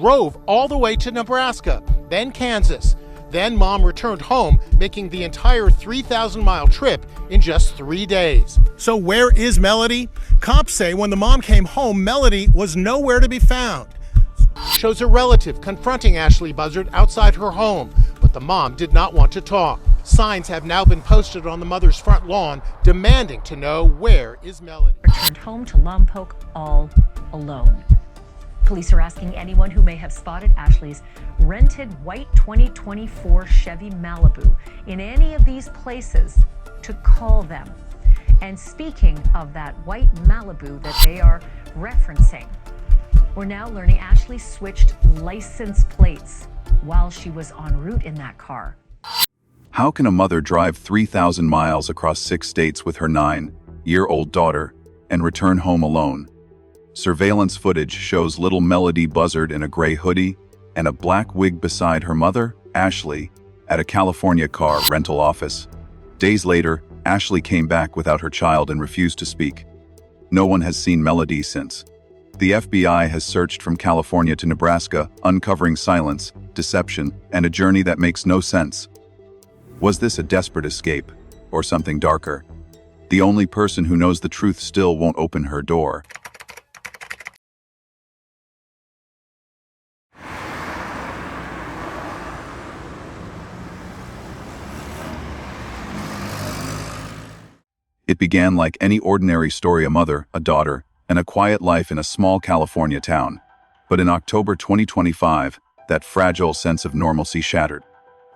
drove all the way to Nebraska, then Kansas. Then Mom returned home, making the entire 3,000-mile trip in just 3 days. So where is Melodee? Cops say when the mom came home, Melodee was nowhere to be found. Shows a relative confronting Ashley Buzzard outside her home, but the mom did not want to talk. Signs have now been posted on the mother's front lawn demanding to know where is Melodee. Returned home to Lompoc all alone. Police are asking anyone who may have spotted Ashley's rented white 2024 Chevy Malibu in any of these places to call them. And speaking of that white Malibu that they are referencing, we're now learning Ashley switched license plates while she was en route in that car. How can a mother drive 3,000 miles across 6 states with her 9-year-old daughter and return home alone? Surveillance footage shows little Melodee Buzzard in a gray hoodie and a black wig beside her mother, Ashley, at a California car rental office. Days later, Ashley came back without her child and refused to speak. No one has seen Melodee since. The FBI has searched from California to Nebraska, uncovering silence, deception, and a journey that makes no sense. Was this a desperate escape, or something darker? The only person who knows the truth still won't open her door. It began like any ordinary story: a mother, a daughter, and a quiet life in a small California town. But in October 2025, that fragile sense of normalcy shattered.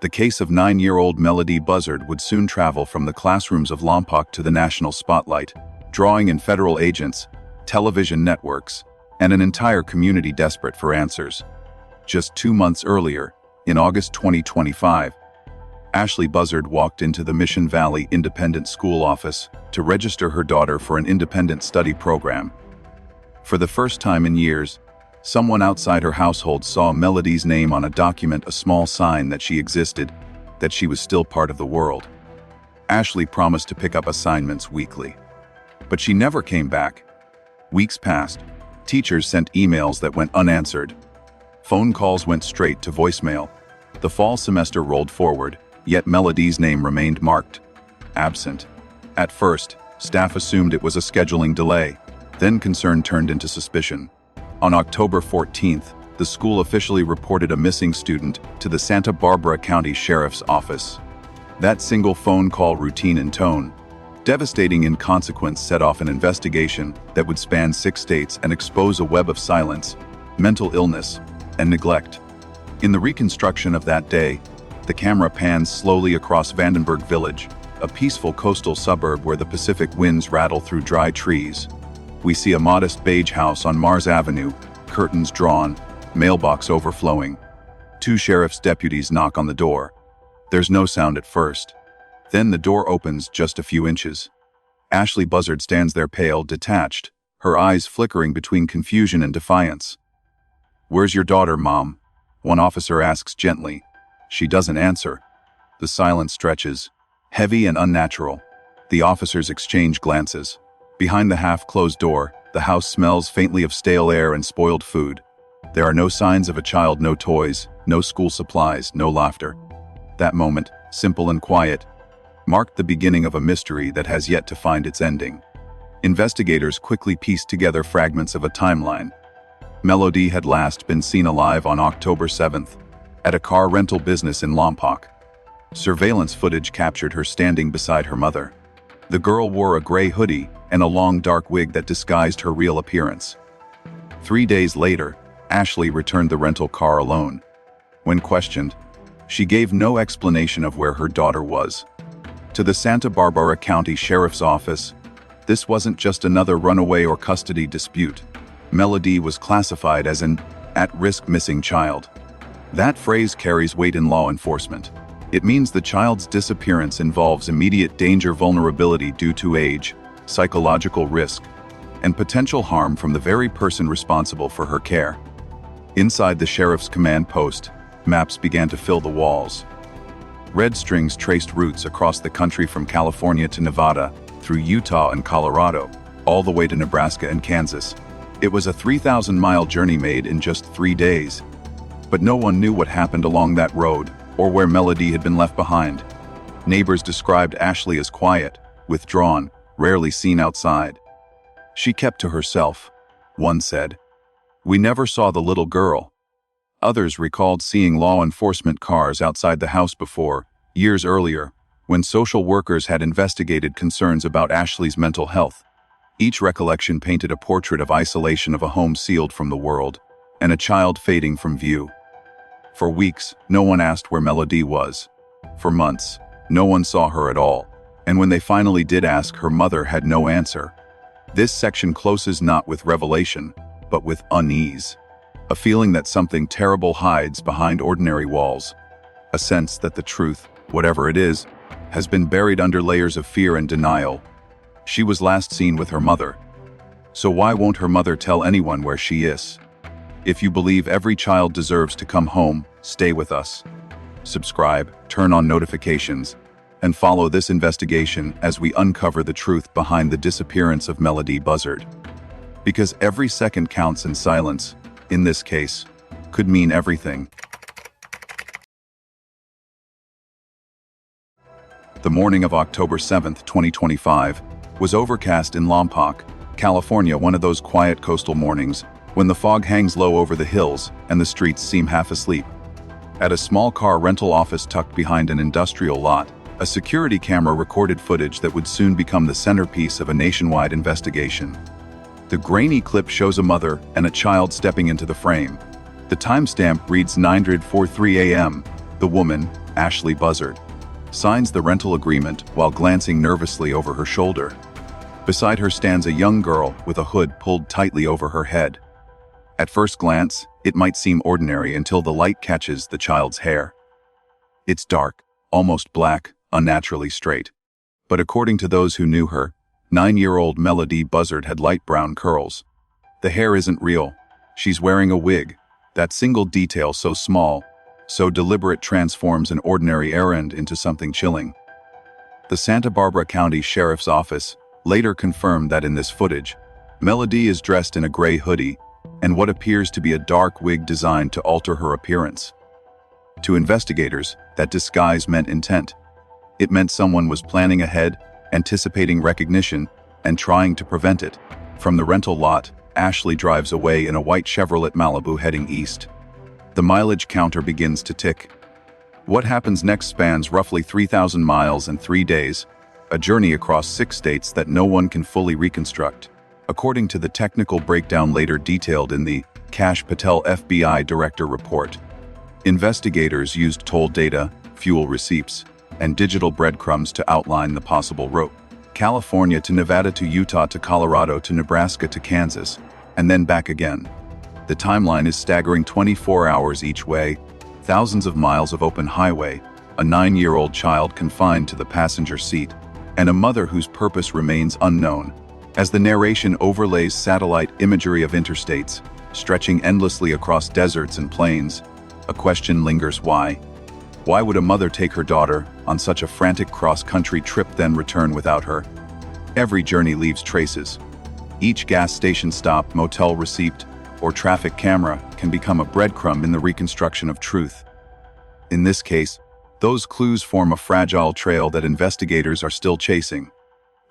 The case of 9-year-old Melodee Buzzard would soon travel from the classrooms of Lompoc to the national spotlight, drawing in federal agents, television networks, and an entire community desperate for answers. Just 2 months earlier, in August 2025, Ashley Buzzard walked into the Mission Valley Independent School office to register her daughter for an independent study program. For the first time in years, someone outside her household saw Melodee's name on a document, a small sign that she existed, that she was still part of the world. Ashley promised to pick up assignments weekly, but she never came back. Weeks passed. Teachers sent emails that went unanswered. Phone calls went straight to voicemail. The fall semester rolled forward, yet Melodee's name remained marked absent. At first, staff assumed it was a scheduling delay. Then concern turned into suspicion. On October 14th, the school officially reported a missing student to the Santa Barbara County Sheriff's Office. That single phone call, routine in tone, devastating in consequence, set off an investigation that would span 6 states and expose a web of silence, mental illness, and neglect. In the reconstruction of that day, the camera pans slowly across Vandenberg Village, a peaceful coastal suburb where the Pacific winds rattle through dry trees. We see a modest beige house on Mars Avenue, curtains drawn, mailbox overflowing. 2 sheriff's deputies knock on the door. There's no sound at first. Then the door opens just a few inches. Ashley Buzzard stands there, pale, detached, her eyes flickering between confusion and defiance. "Where's your daughter, Mom?" one officer asks gently. She doesn't answer. The silence stretches, heavy and unnatural. The officers exchange glances. Behind the half-closed door, the house smells faintly of stale air and spoiled food. There are no signs of a child, no toys, no school supplies, no laughter. That moment, simple and quiet, marked the beginning of a mystery that has yet to find its ending. Investigators quickly pieced together fragments of a timeline. Melodee had last been seen alive on October 7th, at a car rental business in Lompoc. Surveillance footage captured her standing beside her mother. The girl wore a gray hoodie and a long dark wig that disguised her real appearance. 3 days later, Ashley returned the rental car alone. When questioned, she gave no explanation of where her daughter was. To the Santa Barbara County Sheriff's Office, this wasn't just another runaway or custody dispute. Melodee was classified as an at-risk missing child. That phrase carries weight in law enforcement. It means the child's disappearance involves immediate danger, vulnerability due to age, psychological risk, and potential harm from the very person responsible for her care. Inside the sheriff's command post, maps began to fill the walls. Red strings traced routes across the country from California to Nevada, through Utah and Colorado, all the way to Nebraska and Kansas. It was a 3,000-mile journey made in just 3 days, but no one knew what happened along that road or where Melodee had been left behind. Neighbors described Ashley as quiet, withdrawn, rarely seen outside. She kept to herself, one said. We never saw the little girl. Others recalled seeing law enforcement cars outside the house before, years earlier, when social workers had investigated concerns about Ashley's mental health. Each recollection painted a portrait of isolation, of a home sealed from the world, and a child fading from view. For weeks, no one asked where Melodee was. For months, no one saw her at all, and when they finally did ask, her mother had no answer. This section closes not with revelation, but with unease. A feeling that something terrible hides behind ordinary walls. A sense that the truth, whatever it is, has been buried under layers of fear and denial. She was last seen with her mother. So why won't her mother tell anyone where she is? If you believe every child deserves to come home, stay with us. Subscribe, turn on notifications, and follow this investigation as we uncover the truth behind the disappearance of Melodee Buzzard. Because every second counts, and silence, in this case, could mean everything. The morning of October 7, 2025, was overcast in Lompoc, California, one of those quiet coastal mornings when the fog hangs low over the hills and the streets seem half asleep. At a small car rental office tucked behind an industrial lot, a security camera recorded footage that would soon become the centerpiece of a nationwide investigation. The grainy clip shows a mother and a child stepping into the frame. The timestamp reads 9:43 a.m. The woman, Ashley Buzzard, signs the rental agreement while glancing nervously over her shoulder. Beside her stands a young girl with a hood pulled tightly over her head. At first glance, it might seem ordinary until the light catches the child's hair. It's dark, almost black, unnaturally straight. But according to those who knew her, 9-year-old Melodee Buzzard had light brown curls. The hair isn't real. She's wearing a wig. That single detail, so small, so deliberate, transforms an ordinary errand into something chilling. The Santa Barbara County Sheriff's Office later confirmed that in this footage, Melodee is dressed in a gray hoodie and what appears to be a dark wig designed to alter her appearance. To investigators, that disguise meant intent. It meant someone was planning ahead, anticipating recognition, and trying to prevent it. From the rental lot, Ashley drives away in a white Chevrolet Malibu heading east. The mileage counter begins to tick. What happens next spans roughly 3,000 miles in 3 days, a journey across 6 states that no one can fully reconstruct. According to the technical breakdown later detailed in the Kash Patel FBI Director Report, investigators used toll data, fuel receipts, and digital breadcrumbs to outline the possible route. California to Nevada to Utah to Colorado to Nebraska to Kansas, and then back again. The timeline is staggering: 24 hours each way, thousands of miles of open highway, a 9-year-old child confined to the passenger seat, and a mother whose purpose remains unknown. As the narration overlays satellite imagery of interstates, stretching endlessly across deserts and plains, a question lingers: why? Why would a mother take her daughter on such a frantic cross-country trip, then return without her? Every journey leaves traces. Each gas station stop, motel receipt, or traffic camera can become a breadcrumb in the reconstruction of truth. In this case, those clues form a fragile trail that investigators are still chasing.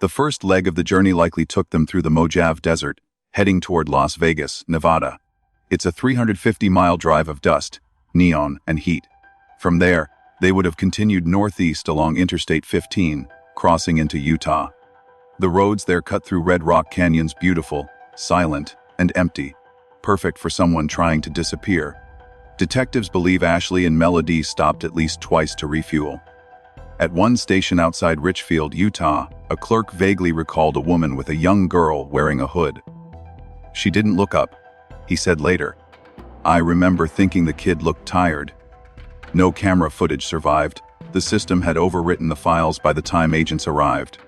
The first leg of the journey likely took them through the Mojave Desert, heading toward Las Vegas, Nevada. It's a 350-mile drive of dust, neon, and heat. From there, they would have continued northeast along Interstate 15, crossing into Utah. The roads there cut through Red Rock Canyons, beautiful, silent, and empty, perfect for someone trying to disappear. Detectives believe Ashley and Melodee stopped at least twice to refuel. At one station outside Richfield, Utah, a clerk vaguely recalled a woman with a young girl wearing a hood. She didn't look up, he said later. I remember thinking the kid looked tired. No camera footage survived. The system had overwritten the files by the time agents arrived.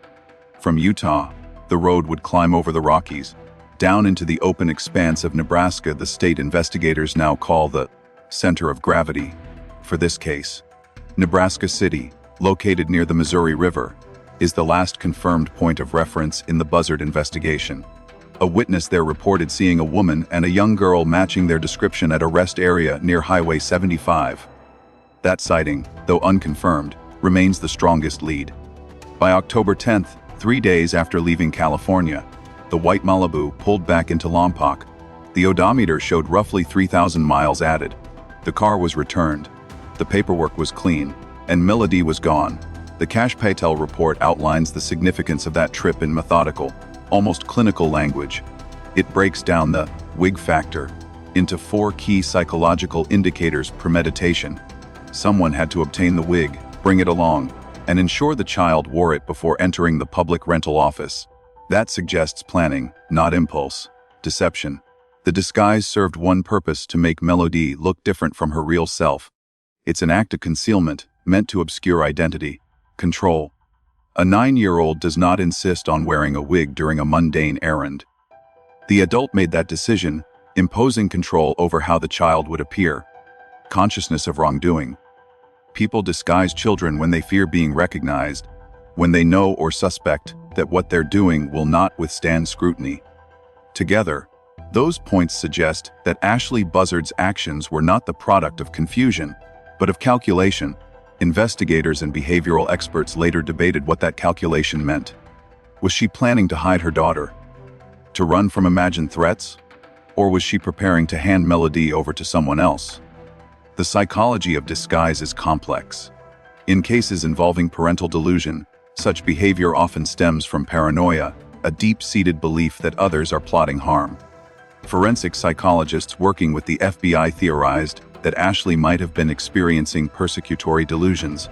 From Utah, the road would climb over the Rockies, down into the open expanse of Nebraska, the state investigators now call the center of gravity for this case. Nebraska City, located near the Missouri River, is the last confirmed point of reference in the Buzzard investigation. A witness there reported seeing a woman and a young girl matching their description at a rest area near Highway 75. That sighting, though unconfirmed, remains the strongest lead. By October 10th, 3 days after leaving California, the white Malibu pulled back into Lompoc. The odometer showed roughly 3,000 miles added. The car was returned. The paperwork was clean, and Melodee was gone. The Cash Patel report outlines the significance of that trip in methodical, almost clinical language. It breaks down the wig factor into 4 key psychological indicators: premeditation. Someone had to obtain the wig, bring it along, and ensure the child wore it before entering the public rental office. That suggests planning, not impulse. Deception. The disguise served one purpose: to make Melodee look different from her real self. It's an act of concealment, meant to obscure identity. Control. A 9-year-old does not insist on wearing a wig during a mundane errand. The adult made that decision, imposing control over how the child would appear. Consciousness of wrongdoing. People disguise children when they fear being recognized, when they know or suspect that what they're doing will not withstand scrutiny. Together, those points suggest that Ashley Buzzard's actions were not the product of confusion, but of calculation. Investigators and behavioral experts later debated what that calculation meant. Was she planning to hide her daughter? To run from imagined threats? Or was she preparing to hand Melodee over to someone else? The psychology of disguise is complex. In cases involving parental delusion, such behavior often stems from paranoia, a deep-seated belief that others are plotting harm. Forensic psychologists working with the FBI theorized that Ashley might have been experiencing persecutory delusions,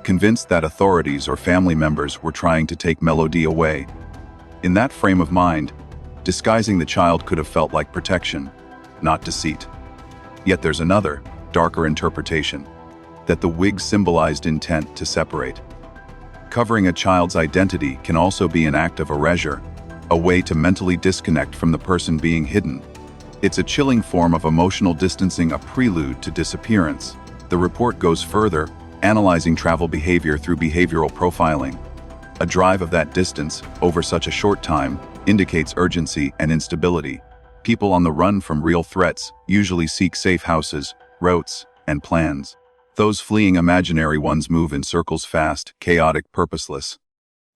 convinced that authorities or family members were trying to take Melodee away. In that frame of mind, disguising the child could have felt like protection, not deceit. Yet there's another, darker interpretation, that the wig symbolized intent to separate. Covering a child's identity can also be an act of erasure, a way to mentally disconnect from the person being hidden. It's a chilling form of emotional distancing, a prelude to disappearance. The report goes further, analyzing travel behavior through behavioral profiling. A drive of that distance, over such a short time, indicates urgency and instability. People on the run from real threats usually seek safe houses, routes, and plans. Those fleeing imaginary ones move in circles, fast, chaotic, purposeless.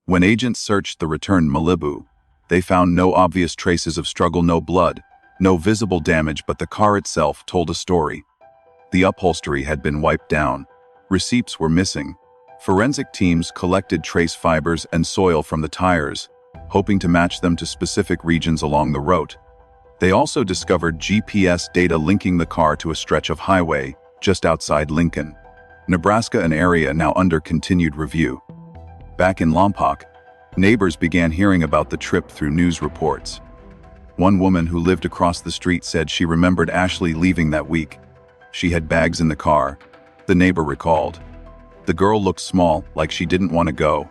When agents searched the returned Malibu, they found no obvious traces of struggle, no blood, no visible damage, but the car itself told a story. The upholstery had been wiped down. Receipts were missing. Forensic teams collected trace fibers and soil from the tires, hoping to match them to specific regions along the route. They also discovered GPS data linking the car to a stretch of highway just outside Lincoln, Nebraska, an area now under continued review. Back in Lompoc, neighbors began hearing about the trip through news reports. One woman who lived across the street said she remembered Ashley leaving that week. She had bags in the car, the neighbor recalled. The girl looked small, like she didn't want to go.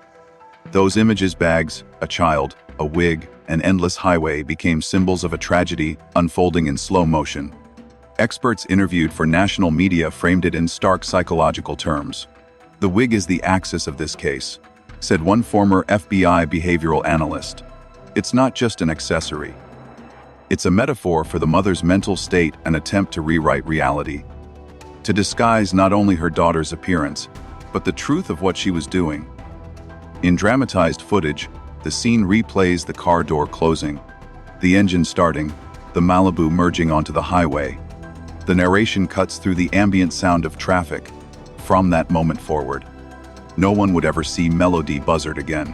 Those images, bags, a child, a wig, an endless highway, became symbols of a tragedy unfolding in slow motion. Experts interviewed for national media framed it in stark psychological terms. The wig is the axis of this case, said one former FBI behavioral analyst. It's not just an accessory. It's a metaphor for the mother's mental state, an attempt to rewrite reality, to disguise not only her daughter's appearance, but the truth of what she was doing. In dramatized footage, the scene replays the car door closing, the engine starting, the Malibu merging onto the highway. The narration cuts through the ambient sound of traffic. From that moment forward, no one would ever see Melodee Buzzard again.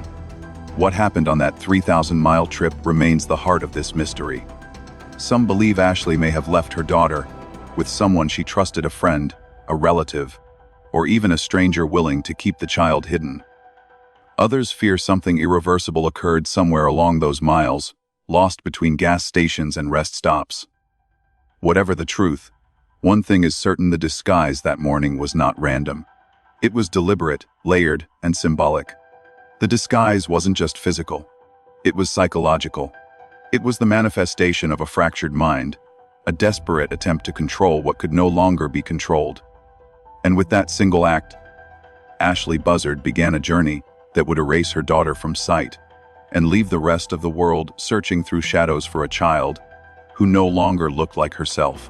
What happened on that 3,000-mile trip remains the heart of this mystery. Some believe Ashley may have left her daughter with someone she trusted, a friend, a relative, or even a stranger willing to keep the child hidden. Others fear something irreversible occurred somewhere along those miles, lost between gas stations and rest stops. Whatever the truth, one thing is certain: the disguise that morning was not random. It was deliberate, layered, and symbolic. The disguise wasn't just physical. It was psychological. It was the manifestation of a fractured mind, a desperate attempt to control what could no longer be controlled. And with that single act, Ashley Buzzard began a journey that would erase her daughter from sight and leave the rest of the world searching through shadows for a child who no longer looked like herself.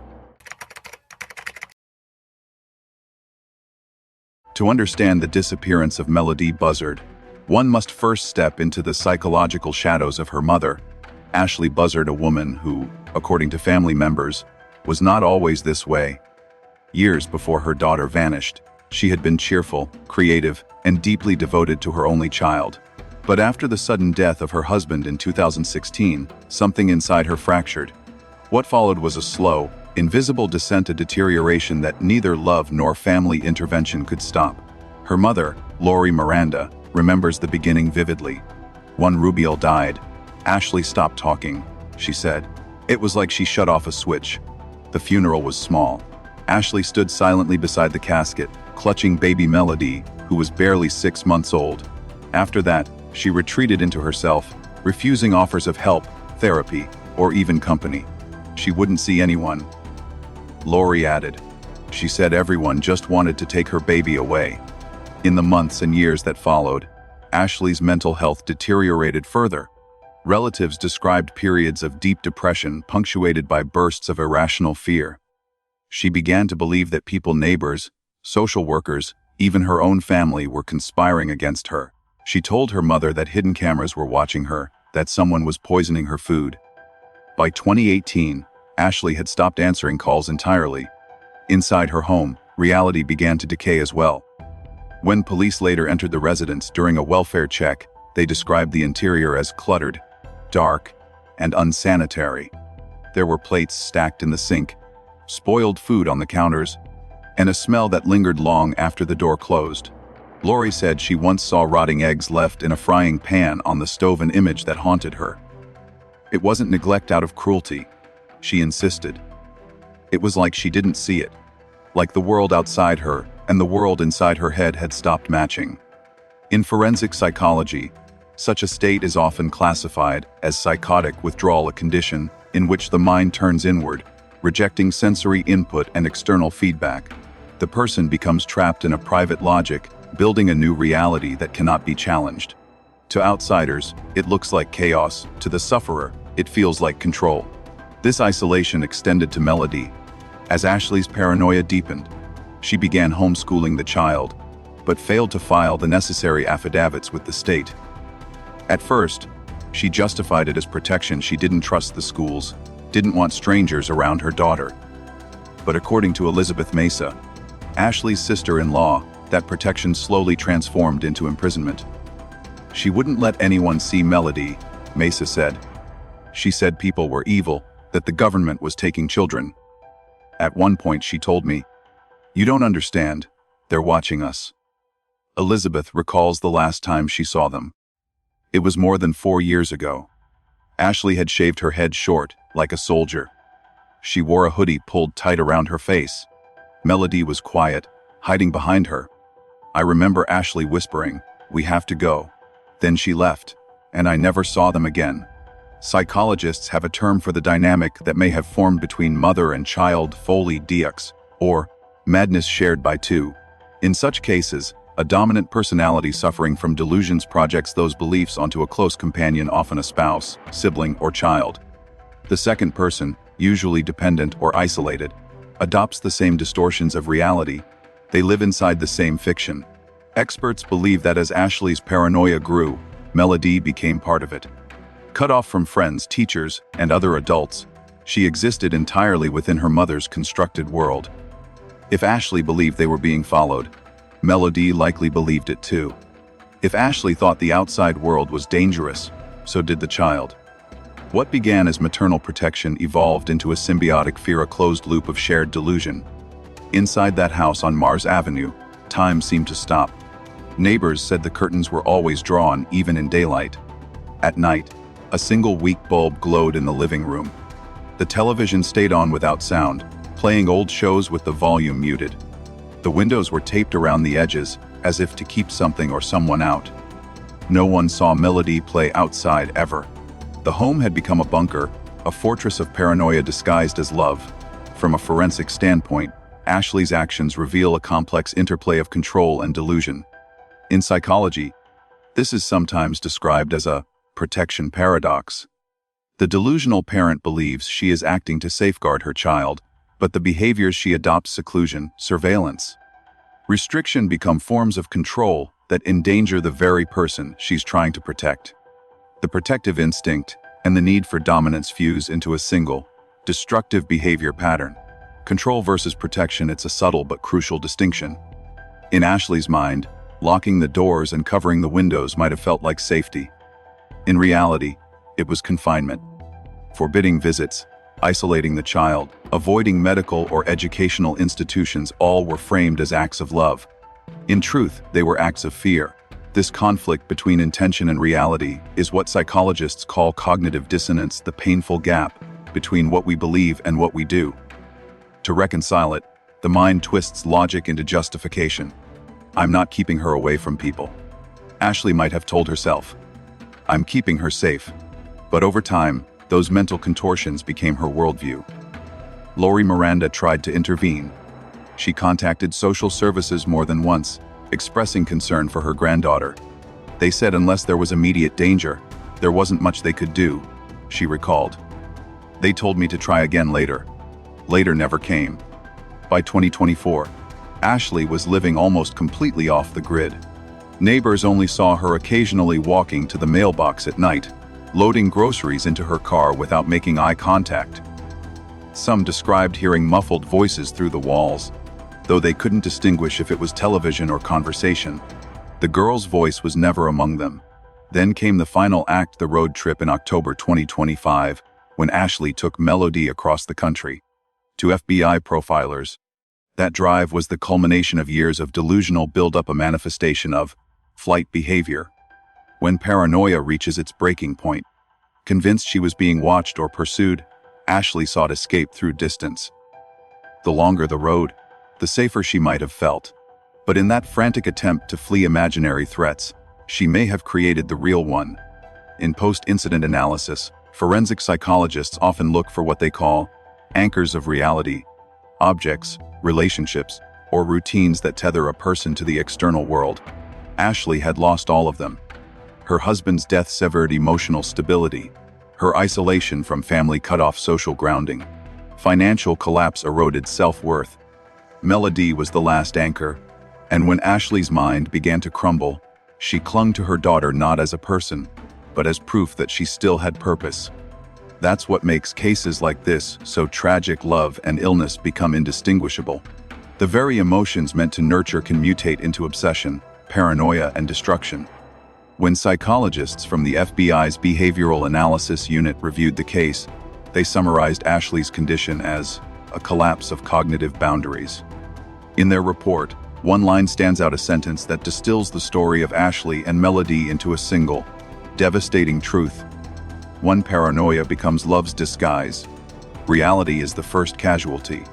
To understand the disappearance of Melodee Buzzard, one must first step into the psychological shadows of her mother, Ashley Buzzard, a woman who, according to family members, was not always this way. Years before her daughter vanished, she had been cheerful, creative, and deeply devoted to her only child. But after the sudden death of her husband in 2016, something inside her fractured. What followed was a slow, invisible descent, a deterioration that neither love nor family intervention could stop. Her mother, Lori Miranda, remembers the beginning vividly. When Rubiel died, Ashley stopped talking, she said. It was like she shut off a switch. The funeral was small. Ashley stood silently beside the casket, clutching baby Melodee, who was barely 6 months old. After that, she retreated into herself, refusing offers of help, therapy, or even company. She wouldn't see anyone. Lori added, she said everyone just wanted to take her baby away. In the months and years that followed, Ashley's mental health deteriorated further. Relatives described periods of deep depression punctuated by bursts of irrational fear. She began to believe that people, neighbors, social workers, even her own family were conspiring against her. She told her mother that hidden cameras were watching her, that someone was poisoning her food. By 2018, Ashley had stopped answering calls entirely. Inside her home, reality began to decay as well. When police later entered the residence during a welfare check, they described the interior as cluttered, dark, and unsanitary. There were plates stacked in the sink, spoiled food on the counters, and a smell that lingered long after the door closed. Lori said she once saw rotting eggs left in a frying pan on the stove, an image that haunted her. It wasn't neglect out of cruelty, she insisted. It was like she didn't see it, like the world outside her and the world inside her head had stopped matching. In forensic psychology, such a state is often classified as psychotic withdrawal, a condition in which the mind turns inward, rejecting sensory input and external feedback. The person becomes trapped in a private logic, building a new reality that cannot be challenged. To outsiders, it looks like chaos. To the sufferer, it feels like control. This isolation extended to Melodee. As Ashley's paranoia deepened, she began homeschooling the child, but failed to file the necessary affidavits with the state. At first, she justified it as protection. She didn't trust the schools, didn't want strangers around her daughter. But according to Elizabeth Mesa, Ashley's sister-in-law, that protection slowly transformed into imprisonment. She wouldn't let anyone see Melodee, Mesa said. She said people were evil, that the government was taking children. At one point she told me, "You don't understand, they're watching us." Elizabeth recalls the last time she saw them. It was more than 4 years ago. Ashley had shaved her head short, like a soldier. She wore a hoodie pulled tight around her face. Melodee was quiet, hiding behind her. I remember Ashley whispering, "We have to go." Then she left, and I never saw them again. Psychologists have a term for the dynamic that may have formed between mother and child, folie deux, or madness shared by two. In such cases, a dominant personality suffering from delusions projects those beliefs onto a close companion, often a spouse, sibling, or child. The second person, usually dependent or isolated, adopts the same distortions of reality. They live inside the same fiction. Experts believe that as Ashley's paranoia grew, Melodee became part of it. Cut off from friends, teachers, and other adults, she existed entirely within her mother's constructed world. If Ashley believed they were being followed, Melodee likely believed it too. If Ashley thought the outside world was dangerous, so did the child. What began as maternal protection evolved into a symbiotic fear, a closed loop of shared delusion. Inside that house on Mars Avenue, time seemed to stop. Neighbors said the curtains were always drawn, even in daylight. At night, a single weak bulb glowed in the living room. The television stayed on without sound, playing old shows with the volume muted. The windows were taped around the edges, as if to keep something or someone out. No one saw Melodee play outside ever. The home had become a bunker, a fortress of paranoia disguised as love. From a forensic standpoint, Ashley's actions reveal a complex interplay of control and delusion. In psychology, this is sometimes described as a protection paradox. The delusional parent believes she is acting to safeguard her child, but the behaviors she adopts, seclusion, surveillance, restriction, become forms of control that endanger the very person she's trying to protect. The protective instinct and the need for dominance fuse into a single, destructive behavior pattern. Control versus protection, it's a subtle but crucial distinction. In Ashley's mind, locking the doors and covering the windows might have felt like safety. In reality, it was confinement. Forbidding visits, isolating the child, avoiding medical or educational institutions, all were framed as acts of love. In truth, they were acts of fear. This conflict between intention and reality is what psychologists call cognitive dissonance, the painful gap between what we believe and what we do. To reconcile it, the mind twists logic into justification. I'm not keeping her away from people. Ashley might have told herself. I'm keeping her safe. But over time, those mental contortions became her worldview. Lori Miranda tried to intervene. She contacted social services more than once, expressing concern for her granddaughter. They said unless there was immediate danger, there wasn't much they could do, she recalled. They told me to try again later. Later never came. By 2024, Ashley was living almost completely off the grid. Neighbors only saw her occasionally walking to the mailbox at night, loading groceries into her car without making eye contact. Some described hearing muffled voices through the walls, though they couldn't distinguish if it was television or conversation. The girl's voice was never among them. Then came the final act, the road trip in October 2025, when Ashley took Melodee across the country. To FBI profilers, that drive was the culmination of years of delusional buildup, a manifestation of flight behavior. When paranoia reaches its breaking point, convinced she was being watched or pursued, Ashley sought escape through distance. The longer the road, the safer she might have felt. But in that frantic attempt to flee imaginary threats, she may have created the real one. In post-incident analysis, forensic psychologists often look for what they call anchors of reality, objects, relationships, or routines that tether a person to the external world. Ashley had lost all of them. Her husband's death severed emotional stability. Her isolation from family cut off social grounding. Financial collapse eroded self-worth. Melodee was the last anchor, and when Ashley's mind began to crumble, she clung to her daughter not as a person, but as proof that she still had purpose. That's what makes cases like this so tragic. Love and illness become indistinguishable. The very emotions meant to nurture can mutate into obsession, paranoia, and destruction. When psychologists from the FBI's Behavioral Analysis Unit reviewed the case, they summarized Ashley's condition as a collapse of cognitive boundaries. In their report, one line stands out, a sentence that distills the story of Ashley and Melodee into a single, devastating truth. One paranoia becomes love's disguise. Reality is the first casualty.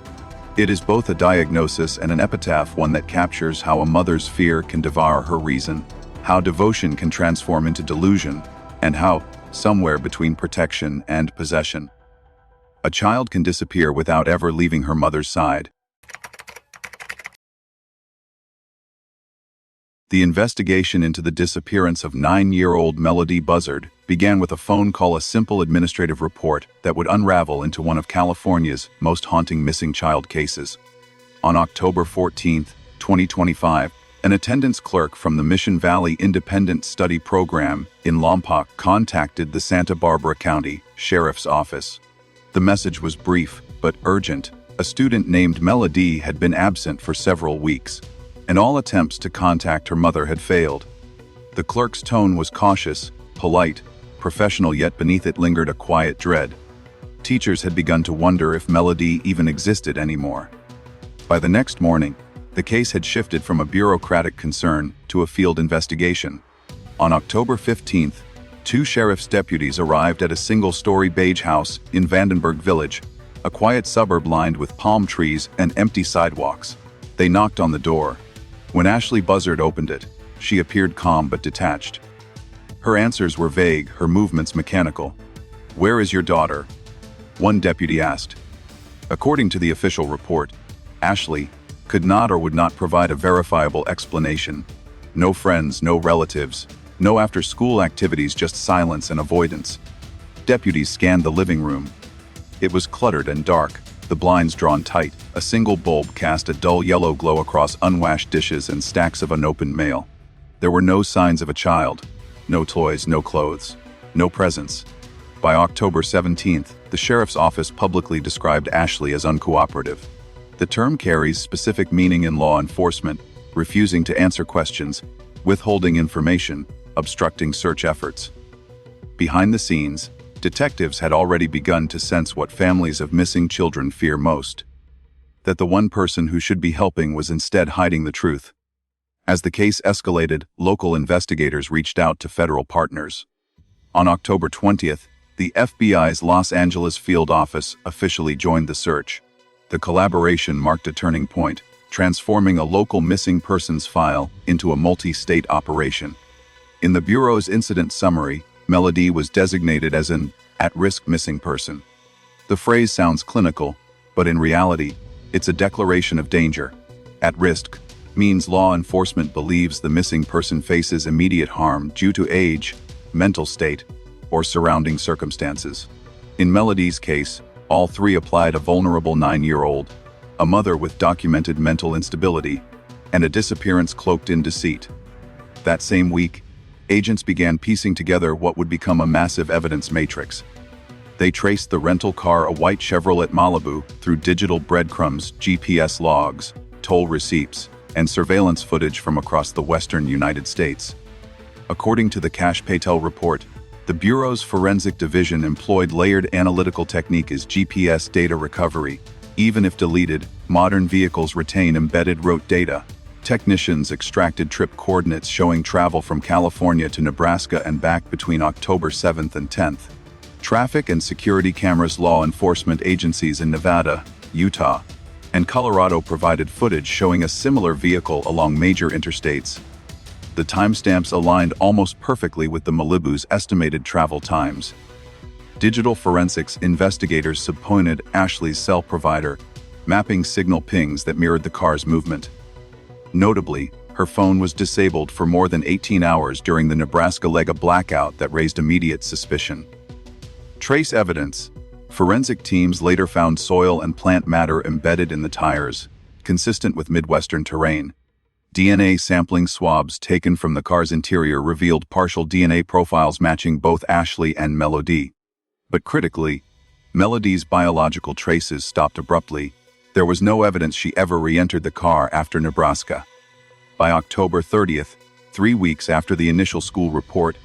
It is both a diagnosis and an epitaph, one that captures how a mother's fear can devour her reason, how devotion can transform into delusion, and how, somewhere between protection and possession, a child can disappear without ever leaving her mother's side. The investigation into the disappearance of 9-year-old Melodee Buzzard began with a phone call, a simple administrative report that would unravel into one of California's most haunting missing child cases. On October 14, 2025, an attendance clerk from the Mission Valley Independent Study Program in Lompoc contacted the Santa Barbara County Sheriff's Office. The message was brief but urgent. A student named Melodee had been absent for several weeks, and all attempts to contact her mother had failed. The clerk's tone was cautious, polite, professional, yet beneath it lingered a quiet dread. Teachers had begun to wonder if Melodee even existed anymore. By the next morning, the case had shifted from a bureaucratic concern to a field investigation. On October 15th, 2 sheriff's deputies arrived at a single-story beige house in Vandenberg Village, a quiet suburb lined with palm trees and empty sidewalks. They knocked on the door. When Ashley Buzzard opened it, she appeared calm but detached. Her answers were vague, her movements mechanical. "Where is your daughter?" one deputy asked. According to the official report, Ashley could not or would not provide a verifiable explanation. No friends, no relatives, No after-school activities, just silence and avoidance. Deputies scanned the living room. It was cluttered and dark, the blinds drawn tight. A single bulb cast a dull yellow glow across unwashed dishes and stacks of unopened mail. There were no signs of a child. No toys, no clothes, no presents. By October 17th, the sheriff's office publicly described Ashley as uncooperative. The term carries specific meaning in law enforcement: refusing to answer questions, withholding information, obstructing search efforts. Behind the scenes, detectives had already begun to sense what families of missing children fear most: that the one person who should be helping was instead hiding the truth. As the case escalated, local investigators reached out to federal partners. On October 20th, the FBI's Los Angeles field office officially joined the search. The collaboration marked a turning point, transforming a local missing persons file into a multi-state operation. In the Bureau's incident summary, Melodee was designated as an at-risk missing person. The phrase sounds clinical, but in reality, it's a declaration of danger. At risk means law enforcement believes the missing person faces immediate harm due to age, mental state, or surrounding circumstances. In Melodee's case, all three applied: a vulnerable 9-year-old, a mother with documented mental instability, and a disappearance cloaked in deceit. That same week, agents began piecing together what would become a massive evidence matrix. They traced the rental car, a white Chevrolet Malibu, through digital breadcrumbs, GPS logs, toll receipts, and surveillance footage from across the western United States. According to the Cash Patel report, the Bureau's forensic division employed layered analytical technique as GPS data recovery. Even if deleted, modern vehicles retain embedded route data. Technicians extracted trip coordinates showing travel from California to Nebraska and back between October 7th and 10th. Traffic and security cameras. Law enforcement agencies in Nevada, Utah, and Colorado provided footage showing a similar vehicle along major interstates. The timestamps aligned almost perfectly with the Malibu's estimated travel times. Digital forensics investigators subpoenaed Ashley's cell provider, mapping signal pings that mirrored the car's movement. Notably, her phone was disabled for more than 18 hours during the Nebraska Lega blackout that raised immediate suspicion. Trace evidence. Forensic teams later found soil and plant matter embedded in the tires, consistent with Midwestern terrain. DNA sampling swabs taken from the car's interior revealed partial DNA profiles matching both Ashley and Melodee. But critically, Melodee's biological traces stopped abruptly. There was no evidence she ever re-entered the car after Nebraska. By October 30th, 3 weeks after the initial school report,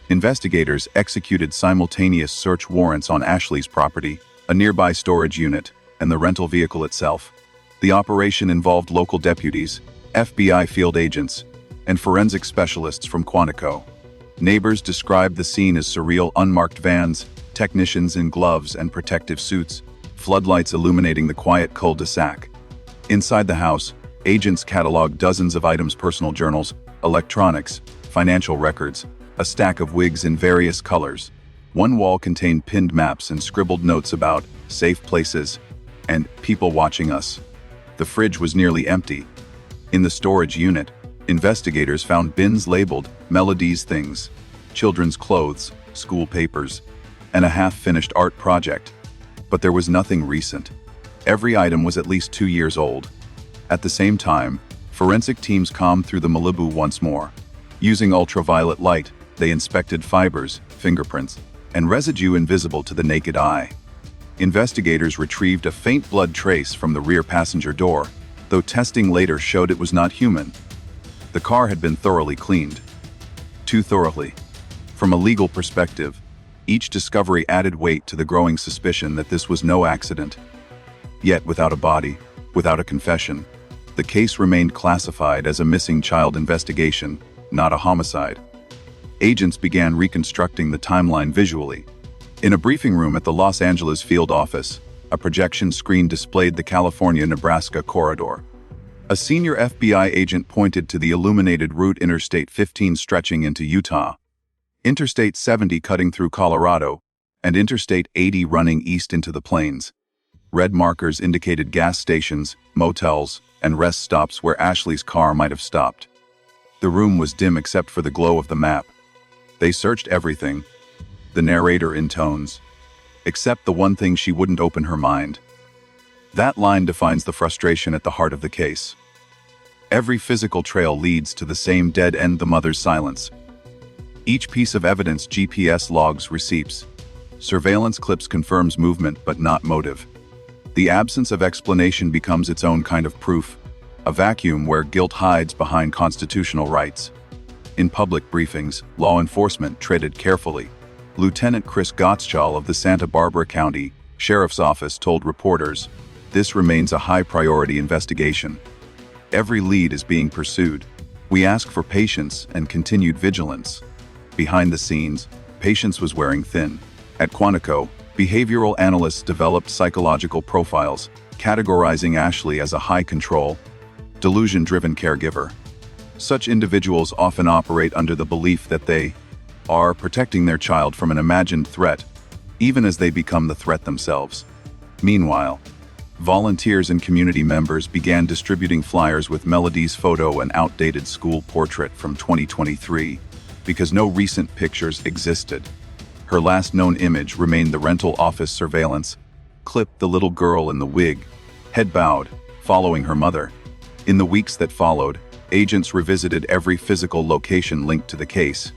investigators executed simultaneous search warrants on Ashley's property, a nearby storage unit, and the rental vehicle itself. The operation involved local deputies, FBI field agents, and forensic specialists from Quantico. Neighbors described the scene as surreal: unmarked vans, technicians in gloves and protective suits, floodlights illuminating the quiet cul-de-sac. Inside the house, agents cataloged dozens of items: personal journals, electronics, financial records, a stack of wigs in various colors. One wall contained pinned maps and scribbled notes about safe places and people watching us. The fridge was nearly empty. In the storage unit, investigators found bins labeled Melodee's things, children's clothes, school papers, and a half-finished art project. But there was nothing recent. Every item was at least 2 years old. At the same time, forensic teams combed through the Malibu once more. Using ultraviolet light, they inspected fibers, fingerprints, and residue invisible to the naked eye. Investigators retrieved a faint blood trace from the rear passenger door, though testing later showed it was not human. The car had been thoroughly cleaned. Too thoroughly. From a legal perspective, each discovery added weight to the growing suspicion that this was no accident. Yet without a body, without a confession, the case remained classified as a missing child investigation, not a homicide. Agents began reconstructing the timeline visually. In a briefing room at the Los Angeles field office, a projection screen displayed the California-Nebraska corridor. A senior FBI agent pointed to the illuminated route Interstate 15 stretching into Utah, Interstate 70 cutting through Colorado, and Interstate 80 running east into the plains. Red markers indicated gas stations, motels, and rest stops where Ashley's car might have stopped. The room was dim except for the glow of the map, They searched everything, the narrator intones, except the one thing she wouldn't open her mind. That line defines the frustration at the heart of the case. Every physical trail leads to the same dead end: the mother's silence. Each piece of evidence, GPS logs, receipts, surveillance clips, confirms movement but not motive. The absence of explanation becomes its own kind of proof, a vacuum where guilt hides behind constitutional rights. In public briefings, law enforcement treaded carefully. Lieutenant Chris Gottschall of the Santa Barbara County Sheriff's Office told reporters, "This remains a high-priority investigation. Every lead is being pursued. We ask for patience and continued vigilance." Behind the scenes, patience was wearing thin. At Quantico, behavioral analysts developed psychological profiles, categorizing Ashley as a high-control, delusion-driven caregiver. Such individuals often operate under the belief that they are protecting their child from an imagined threat, even as they become the threat themselves. Meanwhile, volunteers and community members began distributing flyers with Melodee's photo, an outdated school portrait from 2023, because no recent pictures existed. Her last known image remained the rental office surveillance clip: the little girl in the wig, head bowed, following her mother. In the weeks that followed, agents revisited every physical location linked to the case.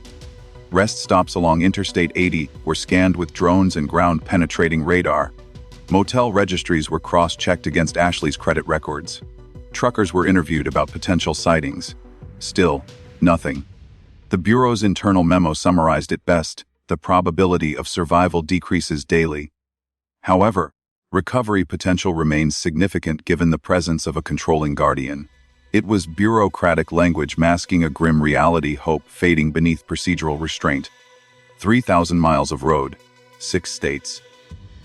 Rest stops along Interstate 80 were scanned with drones and ground-penetrating radar. Motel registries were cross-checked against Ashley's credit records. Truckers were interviewed about potential sightings. Still, nothing. The Bureau's internal memo summarized it best: the probability of survival decreases daily. However, recovery potential remains significant given the presence of a controlling guardian. It was bureaucratic language masking a grim reality, hope fading beneath procedural restraint. 3,000 miles of road, 6 states,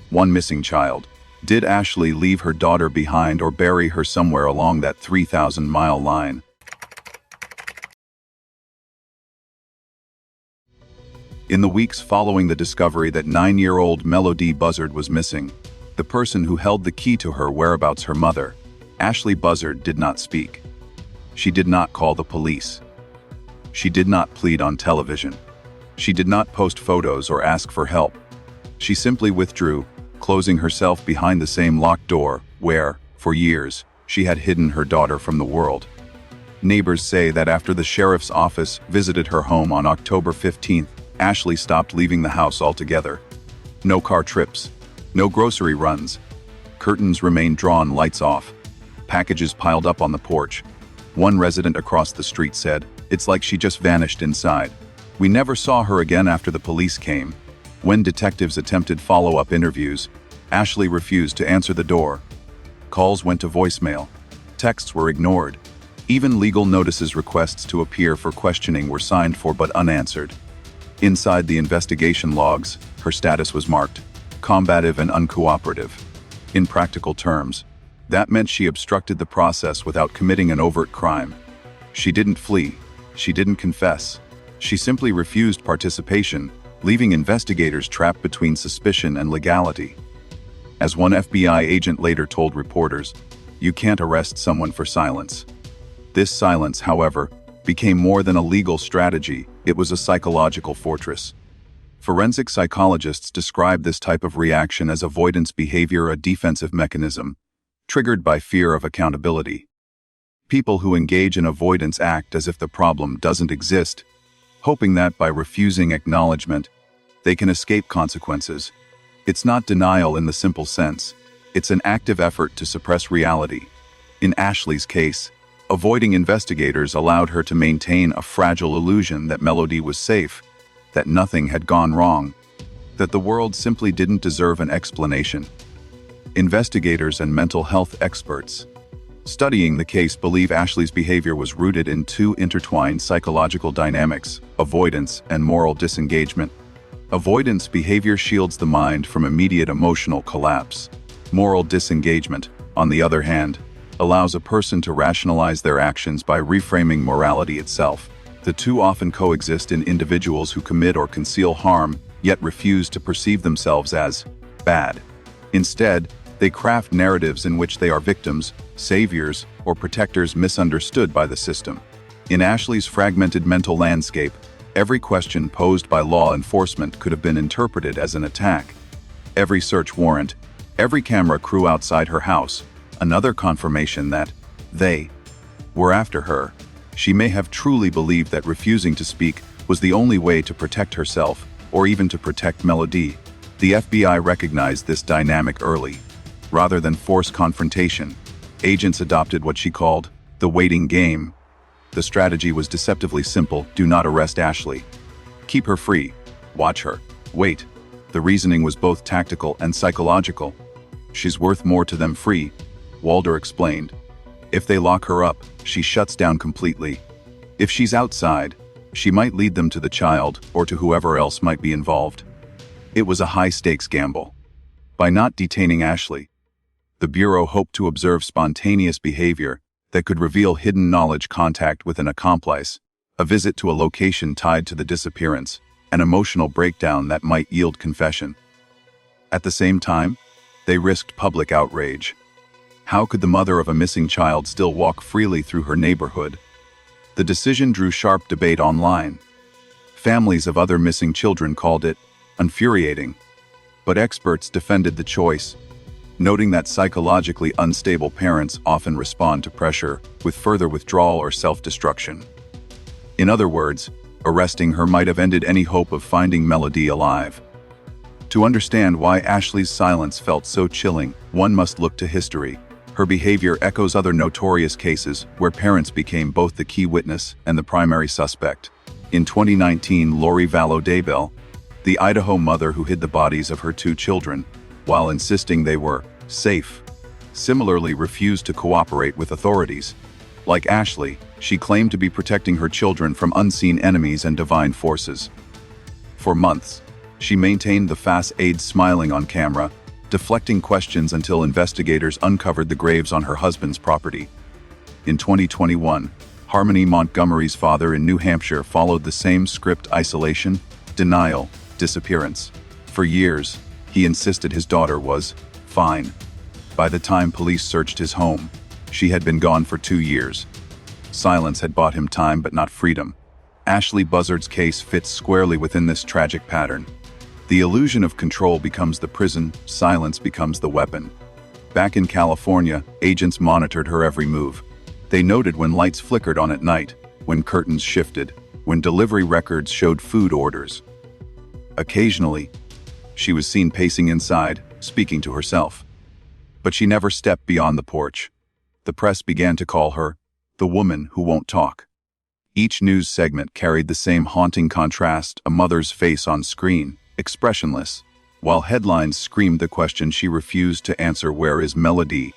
1 missing child. Did Ashley leave her daughter behind or bury her somewhere along that 3,000-mile line? In the weeks following the discovery that 9-year-old Melodee Buzzard was missing, the person who held the key to her whereabouts, her mother, Ashley Buzzard, did not speak. She did not call the police. She did not plead on television. She did not post photos or ask for help. She simply withdrew, closing herself behind the same locked door where, for years, she had hidden her daughter from the world. Neighbors say that after the sheriff's office visited her home on October 15th, Ashley stopped leaving the house altogether. No car trips, no grocery runs. Curtains remained drawn, lights off. Packages piled up on the porch. One resident across the street said, "It's like she just vanished inside. We never saw her again after the police came." When detectives attempted follow-up interviews, Ashley refused to answer the door. Calls went to voicemail. Texts were ignored. Even legal notices requests to appear for questioning were signed for but unanswered. Inside the investigation logs, her status was marked combative and uncooperative. In practical terms, that meant she obstructed the process without committing an overt crime. She didn't flee. She didn't confess. She simply refused participation, leaving investigators trapped between suspicion and legality. As one FBI agent later told reporters, "You can't arrest someone for silence." This silence, however, became more than a legal strategy. It was a psychological fortress. Forensic psychologists describe this type of reaction as avoidance behavior, a defensive mechanism, triggered by fear of accountability. People who engage in avoidance act as if the problem doesn't exist, hoping that by refusing acknowledgement, they can escape consequences. It's not denial in the simple sense. It's an active effort to suppress reality. In Ashley's case, avoiding investigators allowed her to maintain a fragile illusion that Melodee was safe, that nothing had gone wrong, that the world simply didn't deserve an explanation. Investigators and mental health experts studying the case believe Ashley's behavior was rooted in two intertwined psychological dynamics: avoidance and moral disengagement. Avoidance behavior shields the mind from immediate emotional collapse. Moral disengagement, on the other hand, allows a person to rationalize their actions by reframing morality itself. The two often coexist in individuals who commit or conceal harm, yet refuse to perceive themselves as bad. Instead, they craft narratives in which they are victims, saviors, or protectors misunderstood by the system. In Ashley's fragmented mental landscape, Every question posed by law enforcement could have been interpreted as an attack. Every search warrant, every camera crew outside her house, another confirmation that they were after her. She may have truly believed that refusing to speak was the only way to protect herself, or even to protect Melodee. The FBI recognized this dynamic early. Rather than force confrontation, agents adopted what she called the waiting game. The strategy was deceptively simple: do not arrest Ashley. Keep her free. Watch her. Wait. The reasoning was both tactical and psychological. She's worth more to them free, Walder explained. If they lock her up, she shuts down completely. If she's outside, she might lead them to the child or to whoever else might be involved. It was a high-stakes gamble. By not detaining Ashley, the Bureau hoped to observe spontaneous behavior that could reveal hidden knowledge, contact with an accomplice, a visit to a location tied to the disappearance, an emotional breakdown that might yield confession. At the same time, they risked public outrage. How could the mother of a missing child still walk freely through her neighborhood? The decision drew sharp debate online. Families of other missing children called it infuriating, but experts defended the choice, noting that psychologically unstable parents often respond to pressure with further withdrawal or self-destruction. In other words, arresting her might have ended any hope of finding Melodee alive. To understand why Ashley's silence felt so chilling, one must look to history. Her behavior echoes other notorious cases where parents became both the key witness and the primary suspect. In 2019, Lori Vallow Daybell, the Idaho mother who hid the bodies of her 2 children, while insisting they were safe, similarly refused to cooperate with authorities. Like Ashley, she claimed to be protecting her children from unseen enemies and divine forces. For months, she maintained the facade, smiling on camera, deflecting questions until investigators uncovered the graves on her husband's property. In 2021, Harmony Montgomery's father in New Hampshire followed the same script: isolation, denial, disappearance. For years, he insisted his daughter was fine. By the time police searched his home, she had been gone for 2 years. Silence had bought him time but not freedom. Ashley Buzzard's case fits squarely within this tragic pattern. The illusion of control becomes the prison, silence becomes the weapon. Back in California, agents monitored her every move. They noted when lights flickered on at night, when curtains shifted, when delivery records showed food orders. Occasionally, she was seen pacing inside, speaking to herself. But she never stepped beyond the porch. The press began to call her the woman who won't talk. Each news segment carried the same haunting contrast: a mother's face on screen, expressionless, while headlines screamed the question she refused to answer: where is Melodee?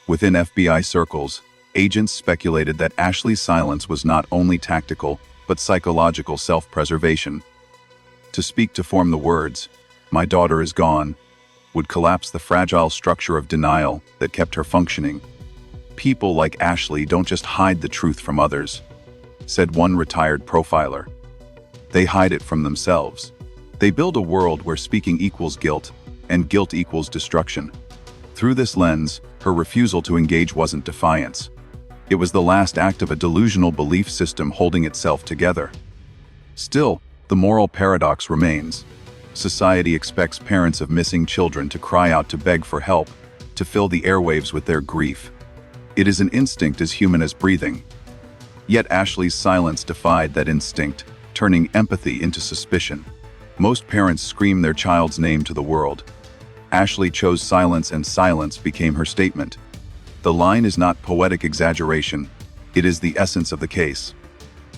Within FBI circles, agents speculated that Ashley's silence was not only tactical, but psychological self-preservation. To speak, to form the words, "My daughter is gone," would collapse the fragile structure of denial that kept her functioning. "People like Ashley don't just hide the truth from others," said one retired profiler. "They hide it from themselves. They build a world where speaking equals guilt, and guilt equals destruction." Through this lens, her refusal to engage wasn't defiance. It was the last act of a delusional belief system holding itself together. Still, the moral paradox remains. Society expects parents of missing children to cry out, to beg for help, to fill the airwaves with their grief. It is an instinct as human as breathing. Yet Ashley's silence defied that instinct, turning empathy into suspicion. Most parents scream their child's name to the world. Ashley chose silence, and silence became her statement. The line is not poetic exaggeration, it is the essence of the case.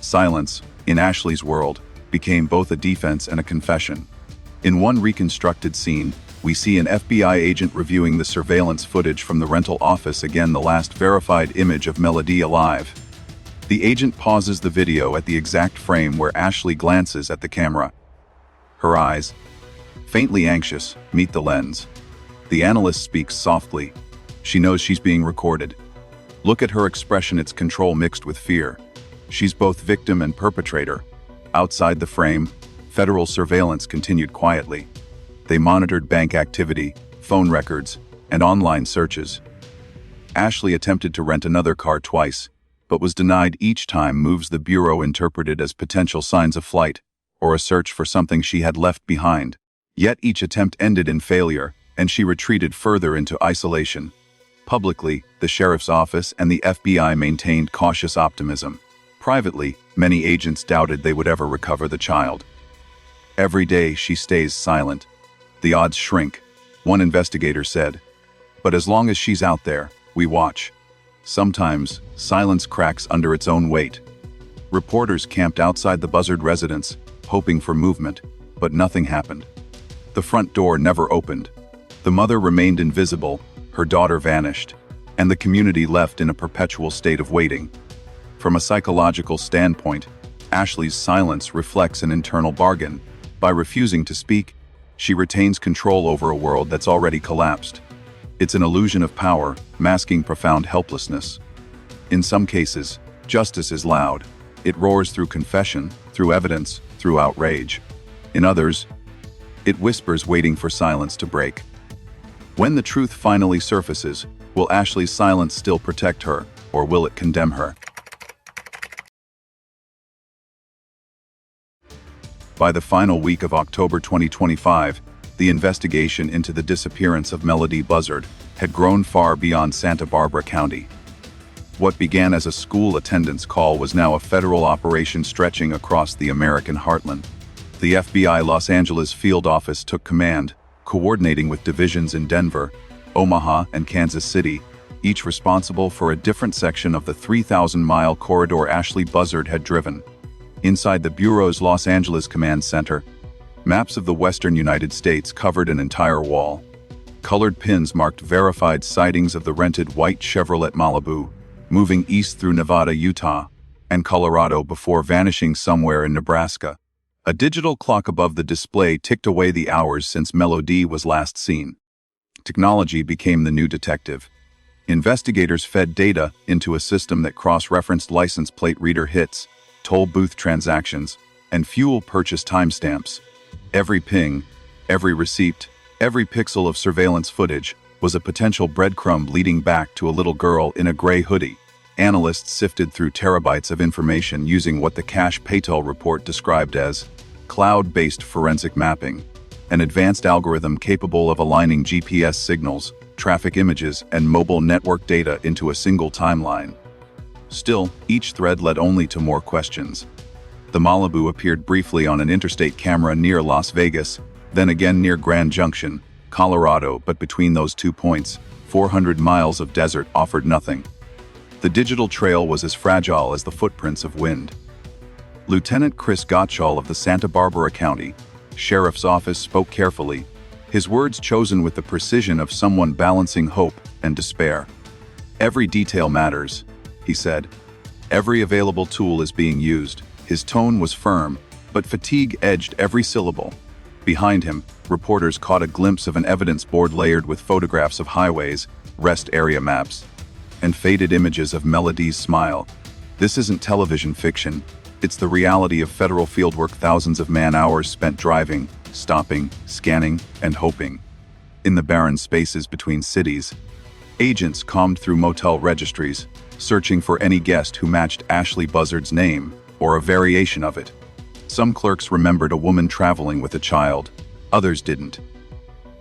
Silence, in Ashley's world, became both a defense and a confession. In one reconstructed scene, we see an FBI agent reviewing the surveillance footage from the rental office, again the last verified image of Melodee alive. The agent pauses the video at the exact frame where Ashley glances at the camera. Her eyes, faintly anxious, meet the lens. The analyst speaks softly. She knows she's being recorded. Look at her expression, it's control mixed with fear. She's both victim and perpetrator. Outside the frame, federal surveillance continued quietly. They monitored bank activity, phone records, and online searches. Ashley attempted to rent another car twice, but was denied each time, moves the Bureau interpreted as potential signs of flight. or a search for something she had left behind. Yet each attempt ended in failure, and she retreated further into isolation. Publicly, the sheriff's office and the FBI maintained cautious optimism. Privately, many agents doubted they would ever recover the child. Every day she stays silent. The odds shrink, one investigator said. But as long as she's out there, we watch. Sometimes, silence cracks under its own weight. Reporters camped outside the Buzzard residence, hoping for movement, but nothing happened. The front door never opened. The mother remained invisible, her daughter vanished, and the community left in a perpetual state of waiting. From a psychological standpoint, Ashley's silence reflects an internal bargain. By refusing to speak, she retains control over a world that's already collapsed. It's an illusion of power, masking profound helplessness. In some cases, justice is loud. It roars through confession, through evidence, through outrage. In others, it whispers, waiting for silence to break. When the truth finally surfaces, will Ashley's silence still protect her, or will it condemn her? By the final week of October 2025, the investigation into the disappearance of Melodee Buzzard had grown far beyond Santa Barbara County. What began as a school attendance call was now a federal operation stretching across the American heartland. The FBI Los Angeles field office took command, coordinating with divisions in Denver, Omaha, and Kansas City, each responsible for a different section of the 3,000-mile corridor Ashley Buzzard had driven. Inside the Bureau's Los Angeles Command Center, maps of the western United States covered an entire wall. Colored pins marked verified sightings of the rented white Chevrolet Malibu, moving east through Nevada, Utah, and Colorado before vanishing somewhere in Nebraska. A digital clock above the display ticked away the hours since Melodee was last seen. Technology became the new detective. Investigators fed data into a system that cross-referenced license plate reader hits, toll booth transactions, and fuel purchase timestamps. Every ping, every receipt, every pixel of surveillance footage was a potential breadcrumb leading back to a little girl in a gray hoodie. Analysts sifted through terabytes of information using what the Cash Patel report described as cloud-based forensic mapping, an advanced algorithm capable of aligning GPS signals, traffic images, and mobile network data into a single timeline. Still, each thread led only to more questions. The Malibu appeared briefly on an interstate camera near Las Vegas, then again near Grand Junction, Colorado, but between those 2 points, 400 miles of desert offered nothing. The digital trail was as fragile as the footprints of wind. Lieutenant Chris Gottschall of the Santa Barbara County Sheriff's Office spoke carefully, his words chosen with the precision of someone balancing hope and despair. "Every detail matters," he said. "Every available tool is being used." His tone was firm, but fatigue edged every syllable. Behind him, reporters caught a glimpse of an evidence board layered with photographs of highways, rest area maps, and faded images of Melodee's smile. This isn't television fiction. It's the reality of federal fieldwork, thousands of man-hours spent driving, stopping, scanning, and hoping. In the barren spaces between cities, agents combed through motel registries, searching for any guest who matched Ashley Buzzard's name, or a variation of it. Some clerks remembered a woman traveling with a child, others didn't.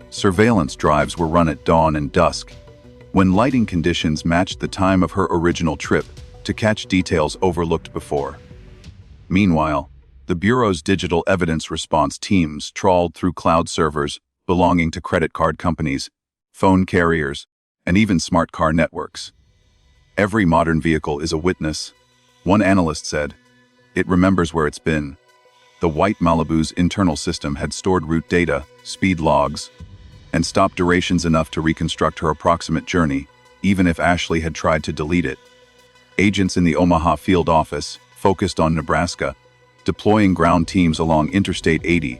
Surveillance drives were run at dawn and dusk, when lighting conditions matched the time of her original trip, to catch details overlooked before. Meanwhile, the Bureau's digital evidence response teams trawled through cloud servers belonging to credit card companies, phone carriers, and even smart car networks. "Every modern vehicle is a witness," one analyst said. "It remembers where it's been." The white Malibu's internal system had stored route data, speed logs, and stop durations enough to reconstruct her approximate journey, even if Ashley had tried to delete it. Agents in the Omaha field office focused on Nebraska, deploying ground teams along Interstate 80,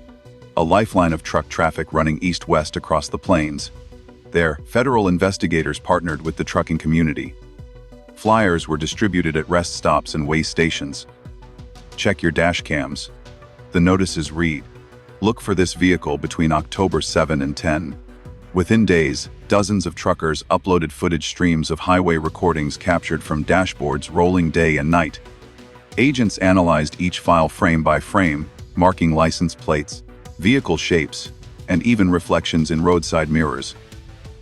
a lifeline of truck traffic running east-west across the plains. There, federal investigators partnered with the trucking community. Flyers were distributed at rest stops and way stations. "Check your dash cams." The notices read, "Look for this vehicle between October 7 and 10. Within days, dozens of truckers uploaded footage streams of highway recordings captured from dashboards rolling day and night. Agents analyzed each file frame by frame, marking license plates, vehicle shapes, and even reflections in roadside mirrors.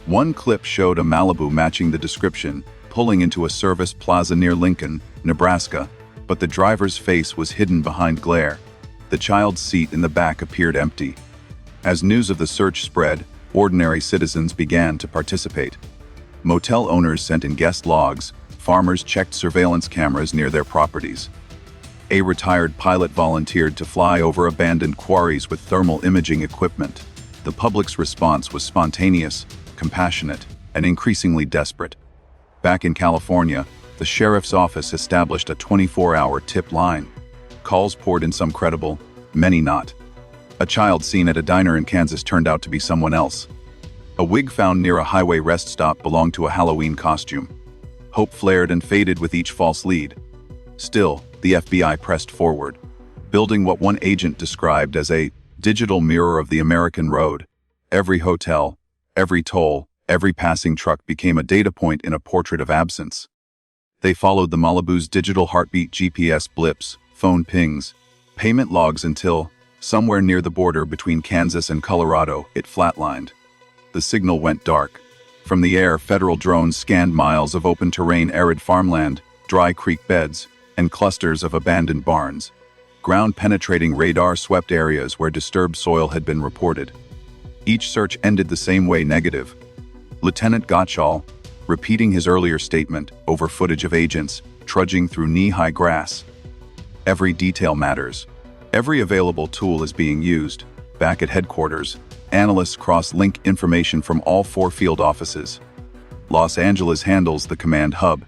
One clip showed a Malibu matching the description, pulling into a service plaza near Lincoln, Nebraska, but the driver's face was hidden behind glare. The child's seat in the back appeared empty. As news of the search spread, ordinary citizens began to participate. Motel owners sent in guest logs, farmers checked surveillance cameras near their properties. A retired pilot volunteered to fly over abandoned quarries with thermal imaging equipment. The public's response was spontaneous, compassionate, and increasingly desperate. Back in California, the sheriff's office established a 24-hour tip line. Calls poured in, some credible, many not. A child seen at a diner in Kansas turned out to be someone else. A wig found near a highway rest stop belonged to a Halloween costume. Hope flared and faded with each false lead. Still, the FBI pressed forward, building what one agent described as a digital mirror of the American road. Every hotel, every toll, every passing truck became a data point in a portrait of absence. They followed the Malibu's digital heartbeat, GPS blips, phone pings, payment logs until, somewhere near the border between Kansas and Colorado, it flatlined. The signal went dark. From the air, federal drones scanned miles of open terrain, arid farmland, dry creek beds, and clusters of abandoned barns. Ground-penetrating radar swept areas where disturbed soil had been reported. Each search ended the same way: negative. Lieutenant Gottschall, repeating his earlier statement over footage of agents trudging through knee-high grass. Every detail matters. Every available tool is being used. Back at headquarters, analysts cross-link information from all 4 field offices. Los Angeles handles the command hub.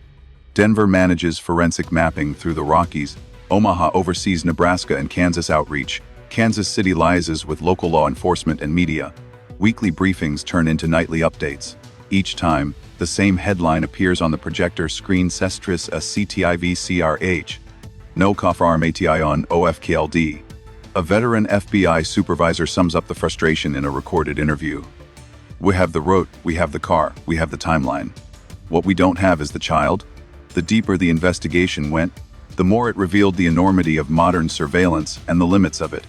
Denver manages forensic mapping through the Rockies. Omaha oversees Nebraska and Kansas outreach. Kansas City liaises with local law enforcement and media. Weekly briefings turn into nightly updates. Each time, the same headline appears on the projector screen: Sestris a CTIVCRH. No Kafar ATI on OFKLD. A veteran FBI supervisor sums up the frustration in a recorded interview. We have the route, we have the car, we have the timeline. What we don't have is the child. The deeper the investigation went, the more it revealed the enormity of modern surveillance and the limits of it.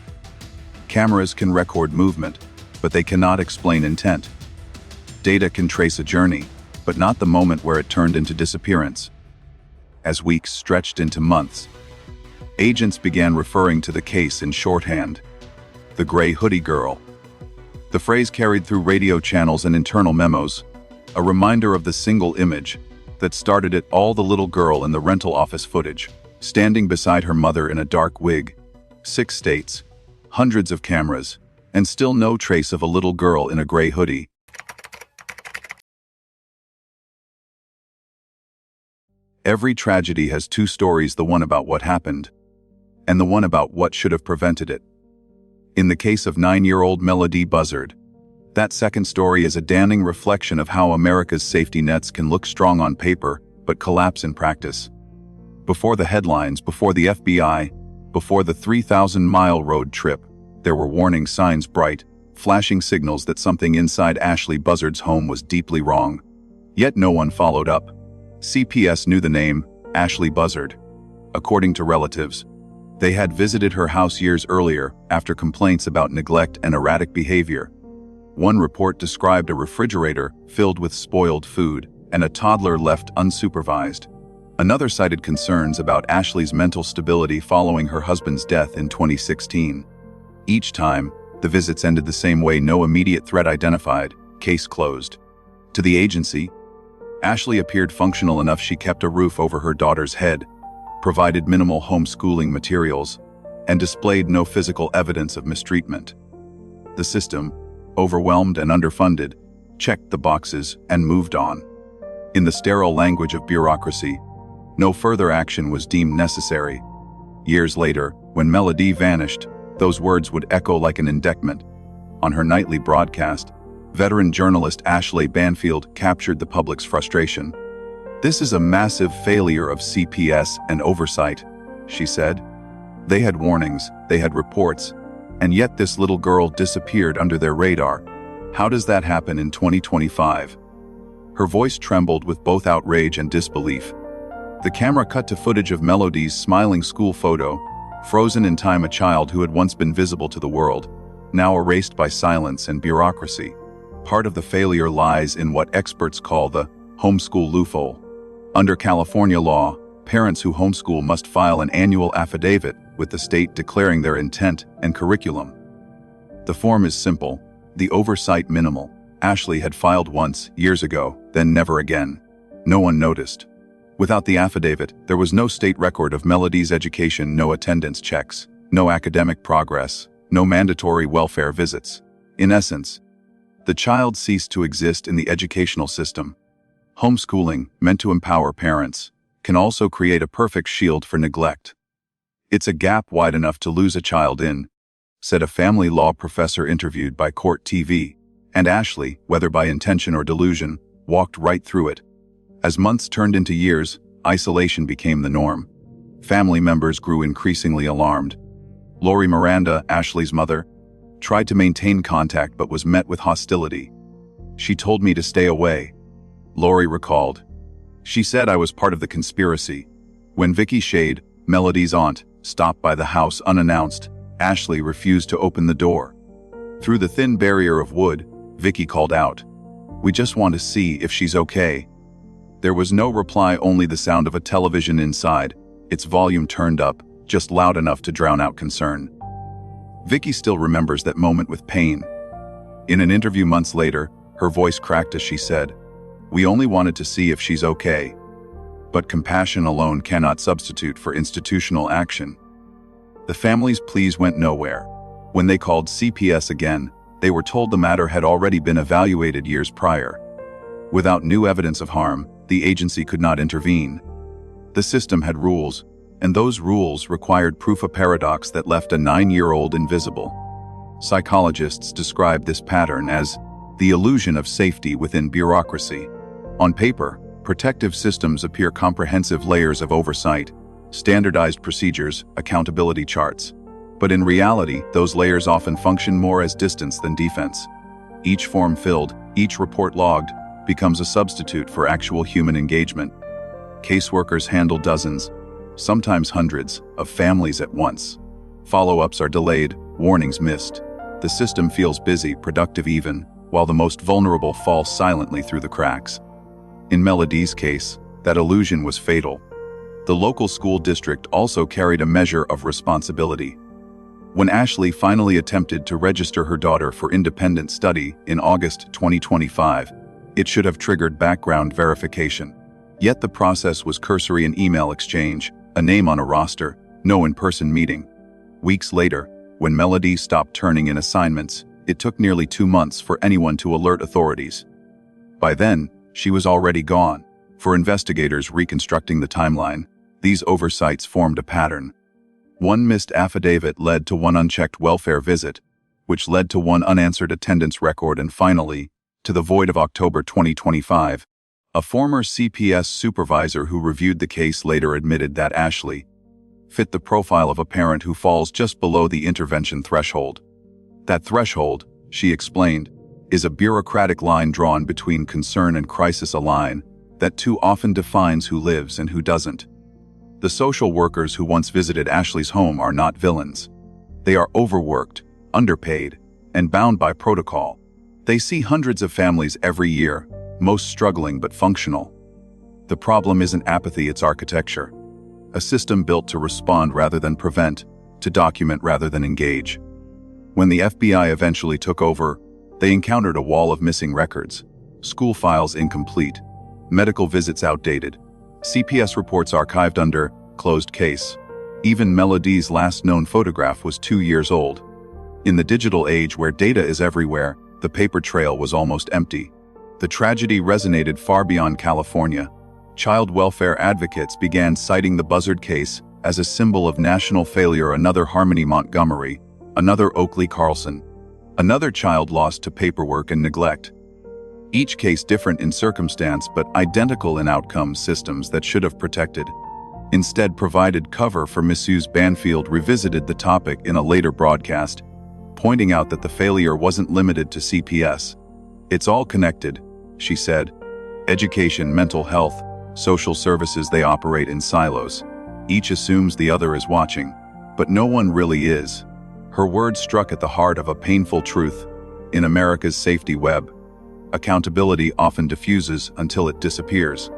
Cameras can record movement, but they cannot explain intent. Data can trace a journey, but not the moment where it turned into disappearance. As weeks stretched into months, agents began referring to the case in shorthand: the gray hoodie girl. The phrase carried through radio channels and internal memos, a reminder of the single image that started it all: the little girl in the rental office footage, standing beside her mother in a dark wig. 6 states, hundreds of cameras, and still no trace of a little girl in a gray hoodie. Every tragedy has 2 stories: the one about what happened, and the one about what should have prevented it. In the case of 9-year-old Melodee Buzzard, that second story is a damning reflection of how America's safety nets can look strong on paper, but collapse in practice. Before the headlines, before the FBI, before the 3,000-mile road trip, there were warning signs, bright, flashing signals that something inside Ashley Buzzard's home was deeply wrong. Yet no one followed up. CPS knew the name, Ashley Buzzard. According to relatives, they had visited her house years earlier after complaints about neglect and erratic behavior. One report described a refrigerator filled with spoiled food and a toddler left unsupervised. Another cited concerns about Ashley's mental stability following her husband's death in 2016. Each time, the visits ended the same way: no immediate threat identified, case closed. To the agency, Ashley appeared functional enough. She kept a roof over her daughter's head, provided minimal homeschooling materials, and displayed no physical evidence of mistreatment. The system, overwhelmed and underfunded, checked the boxes and moved on. In the sterile language of bureaucracy, no further action was deemed necessary. Years later, when Melodee vanished, those words would echo like an indictment. On her nightly broadcast, veteran journalist Ashley Banfield captured the public's frustration. "This is a massive failure of CPS and oversight," she said. "They had warnings, they had reports, and yet this little girl disappeared under their radar. How does that happen in 2025? Her voice trembled with both outrage and disbelief. The camera cut to footage of Melodee's smiling school photo, Frozen in time, a child who had once been visible to the world, now erased by silence and bureaucracy. Part of the failure lies in what experts call the homeschool loophole. Under California law, parents who homeschool must file an annual affidavit with the state declaring their intent and curriculum. The form is simple, the oversight minimal. Ashley had filed once, years ago, then never again. No one noticed. Without the affidavit, there was no state record of Melodee's education, no attendance checks, no academic progress, no mandatory welfare visits. In essence, the child ceased to exist in the educational system. Homeschooling, meant to empower parents, can also create a perfect shield for neglect. It's a gap wide enough to lose a child in, said a family law professor interviewed by Court TV, and Ashley, whether by intention or delusion, walked right through it. As months turned into years, isolation became the norm. Family members grew increasingly alarmed. Lori Miranda, Ashley's mother, tried to maintain contact but was met with hostility. She told me to stay away, Lori recalled. She said I was part of the conspiracy. When Vicky Shade, Melodee's aunt, stopped by the house unannounced, Ashley refused to open the door. Through the thin barrier of wood, Vicky called out, "We just want to see if she's okay." There was no reply, only the sound of a television inside, its volume turned up, just loud enough to drown out concern. Vicky still remembers that moment with pain. In an interview months later, her voice cracked as she said, "We only wanted to see if she's okay." But compassion alone cannot substitute for institutional action. The family's pleas went nowhere. When they called CPS again, they were told the matter had already been evaluated years prior. Without new evidence of harm, the agency could not intervene. The system had rules, and those rules required proof, a paradox that left a 9-year-old invisible. Psychologists describe this pattern as the illusion of safety within bureaucracy. On paper, protective systems appear comprehensive layers of oversight, standardized procedures, accountability charts. But in reality, those layers often function more as distance than defense. Each form filled, each report logged, becomes a substitute for actual human engagement. Caseworkers handle dozens, sometimes hundreds, of families at once. Follow-ups are delayed, warnings missed. The system feels busy, productive even, while the most vulnerable fall silently through the cracks. In Melodee's case, that illusion was fatal. The local school district also carried a measure of responsibility. When Ashley finally attempted to register her daughter for independent study in August 2025, it should have triggered background verification. Yet the process was cursory: an email exchange, a name on a roster, no in-person meeting. Weeks later, when Melodee stopped turning in assignments, it took nearly 2 months for anyone to alert authorities. By then, she was already gone. For investigators reconstructing the timeline, these oversights formed a pattern. One missed affidavit led to one unchecked welfare visit, which led to one unanswered attendance record, and finally, to the void of October 2025. A former CPS supervisor who reviewed the case later admitted that Ashley fit the profile of a parent who falls just below the intervention threshold. That threshold, she explained, is a bureaucratic line drawn between concern and crisis, a line that too often defines who lives and who doesn't. The social workers who once visited Ashley's home are not villains. They are overworked, underpaid, and bound by protocol. They see hundreds of families every year, most struggling but functional. The problem isn't apathy, it's architecture. A system built to respond rather than prevent, to document rather than engage. When the FBI eventually took over, they encountered a wall of missing records, school files incomplete, medical visits outdated, CPS reports archived under closed case. Even Melodee's last known photograph was 2 years old. In the digital age where data is everywhere, the paper trail was almost empty. The tragedy resonated far beyond California. Child welfare advocates began citing the Buzzard case as a symbol of national failure. Another Harmony Montgomery, another Oakley Carlson, another child lost to paperwork and neglect. Each case different in circumstance but identical in outcome. Systems that should have protected instead provided cover for misuse. Banfield revisited the topic in a later broadcast, pointing out that the failure wasn't limited to CPS. "It's all connected," she said. "Education, mental health, social services, they operate in silos. Each assumes the other is watching. But no one really is. Her words struck at the heart of a painful truth. In America's safety web, accountability often diffuses until it disappears.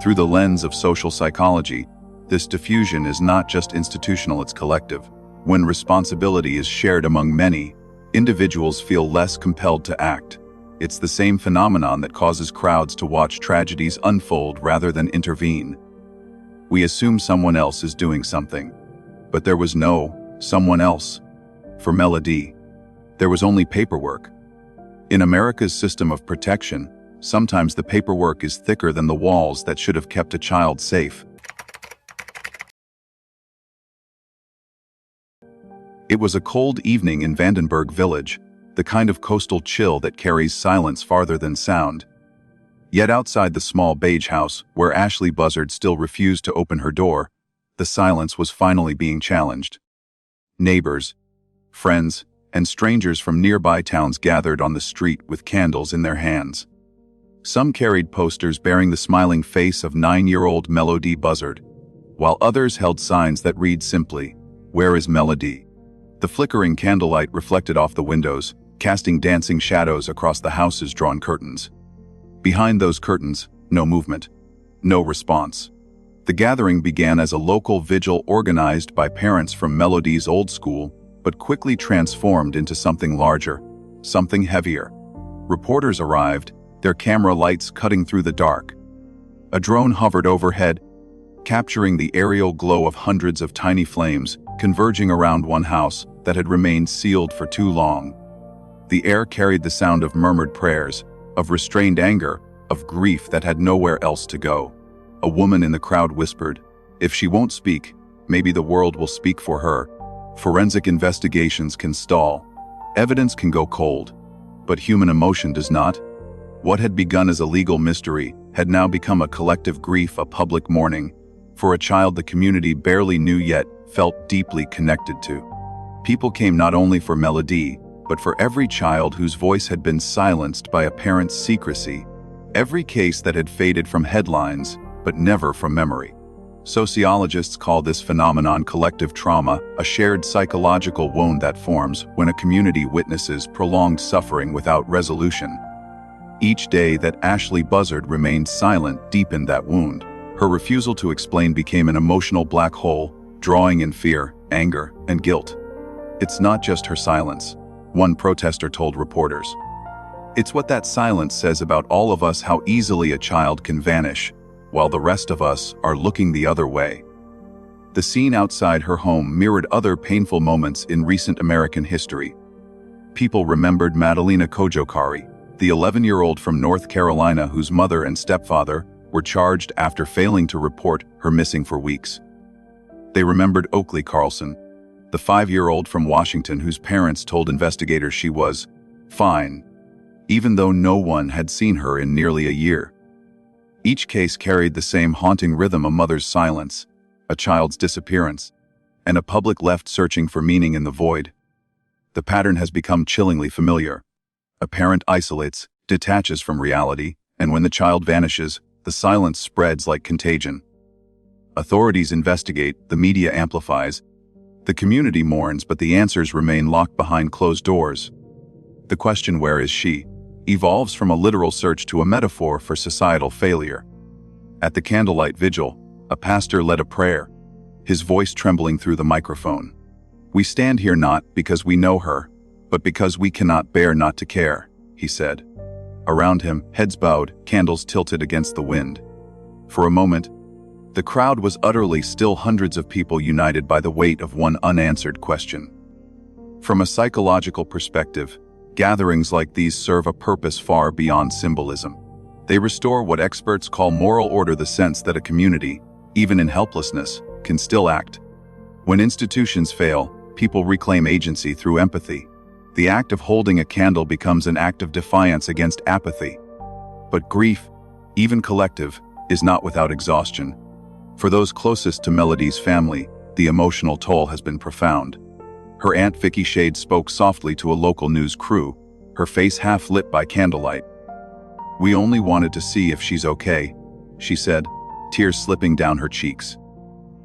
Through the lens of social psychology, this diffusion is not just institutional, it's collective. When responsibility is shared among many, individuals feel less compelled to act. It's the same phenomenon that causes crowds to watch tragedies unfold rather than intervene. We assume someone else is doing something, but there was no someone else. For Melodee, there was only paperwork. In America's system of protection, sometimes the paperwork is thicker than the walls that should have kept a child safe. It was a cold evening in Vandenberg Village, the kind of coastal chill that carries silence farther than sound. Yet outside the small beige house, where Ashley Buzzard still refused to open her door, the silence was finally being challenged. Neighbors, friends, and strangers from nearby towns gathered on the street with candles in their hands. Some carried posters bearing the smiling face of 9-year-old Melodee Buzzard, while others held signs that read simply, "Where is Melodee?" The flickering candlelight reflected off the windows, casting dancing shadows across the house's drawn curtains. Behind those curtains, no movement, no response. The gathering began as a local vigil organized by parents from Melodee's old school, but quickly transformed into something larger, something heavier. Reporters arrived, their camera lights cutting through the dark. A drone hovered overhead, capturing the aerial glow of hundreds of tiny flames converging around one house that had remained sealed for too long. The air carried the sound of murmured prayers, of restrained anger, of grief that had nowhere else to go. A woman in the crowd whispered, "If she won't speak, maybe the world will speak for her." Forensic investigations can stall. Evidence can go cold. But human emotion does not. What had begun as a legal mystery had now become a collective grief, a public mourning, for a child the community barely knew yet felt deeply connected to. People came not only for Melodee, but for every child whose voice had been silenced by a parent's secrecy, every case that had faded from headlines, but never from memory. Sociologists call this phenomenon collective trauma, a shared psychological wound that forms when a community witnesses prolonged suffering without resolution. Each day that Ashley Buzzard remained silent deepened that wound. Her refusal to explain became an emotional black hole, drawing in fear, anger, and guilt. "It's not just her silence," one protester told reporters. "It's what that silence says about all of us, how easily a child can vanish, while the rest of us are looking the other way." The scene outside her home mirrored other painful moments in recent American history. People remembered Madalena Kojokari, the 11-year-old from North Carolina whose mother and stepfather were charged after failing to report her missing for weeks. They remembered Oakley Carlson, the 5-year-old from Washington whose parents told investigators she was fine, even though no one had seen her in nearly a year. Each case carried the same haunting rhythm: a mother's silence, a child's disappearance, and a public left searching for meaning in the void. The pattern has become chillingly familiar. A parent isolates, detaches from reality, and when the child vanishes, the silence spreads like contagion. Authorities investigate, the media amplifies, the community mourns, but the answers remain locked behind closed doors. The question, "Where is she?" evolves from a literal search to a metaphor for societal failure. At the candlelight vigil, a pastor led a prayer, his voice trembling through the microphone. "We stand here not because we know her, but because we cannot bear not to care," he said. Around him, heads bowed, candles tilted against the wind. For a moment, the crowd was utterly still, hundreds of people united by the weight of one unanswered question. From a psychological perspective, gatherings like these serve a purpose far beyond symbolism. They restore what experts call moral order, the sense that a community, even in helplessness, can still act. When institutions fail, people reclaim agency through empathy. The act of holding a candle becomes an act of defiance against apathy. But grief, even collective, is not without exhaustion. For those closest to Melodee's family, the emotional toll has been profound. Her Aunt Vicky Shade spoke softly to a local news crew, her face half lit by candlelight. "We only wanted to see if she's okay," she said, tears slipping down her cheeks.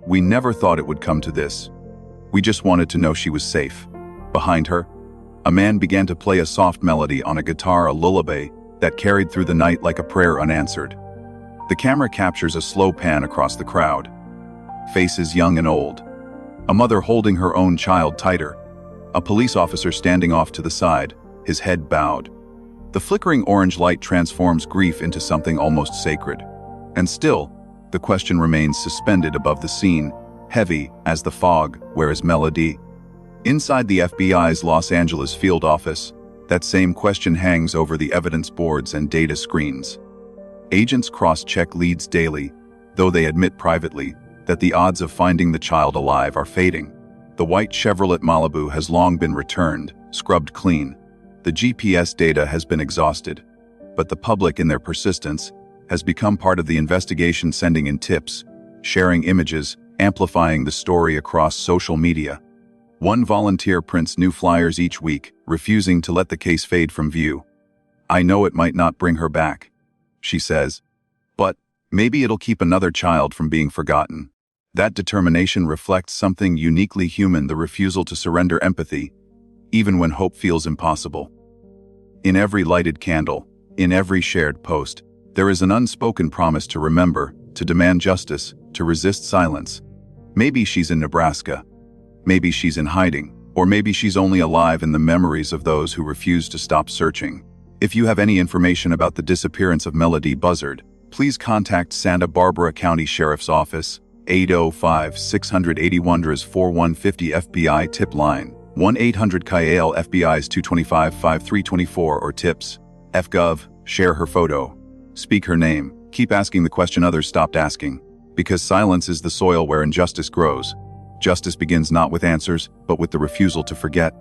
"We never thought it would come to this. We just wanted to know she was safe. Behind her, a man began to play a soft melody on a guitar, a lullaby that carried through the night like a prayer unanswered. The camera captures a slow pan across the crowd. Faces young and old. A mother holding her own child tighter. A police officer standing off to the side, his head bowed. The flickering orange light transforms grief into something almost sacred. And still, the question remains suspended above the scene, heavy as the fog. Where is Melodee? Inside the FBI's Los Angeles field office, that same question hangs over the evidence boards and data screens. Agents cross-check leads daily, though they admit privately that the odds of finding the child alive are fading. The white Chevrolet Malibu has long been returned, scrubbed clean. The GPS data has been exhausted, but the public, in their persistence, has become part of the investigation, sending in tips, sharing images, amplifying the story across social media. One volunteer prints new flyers each week, refusing to let the case fade from view. "I know it might not bring her back," she says, "but maybe it'll keep another child from being forgotten." That determination reflects something uniquely human, the refusal to surrender empathy, even when hope feels impossible. In every lighted candle, in every shared post, there is an unspoken promise to remember, to demand justice, to resist silence. Maybe she's in Nebraska. Maybe she's in hiding. Or maybe she's only alive in the memories of those who refuse to stop searching. If you have any information about the disappearance of Melodee Buzzard, please contact Santa Barbara County Sheriff's Office, 805-681-4150 FBI tip line, 1-800-KAL FBI's 225-5324 or tips, FGov, share her photo, speak her name, keep asking the question others stopped asking, because silence is the soil where injustice grows. Justice begins not with answers, but with the refusal to forget.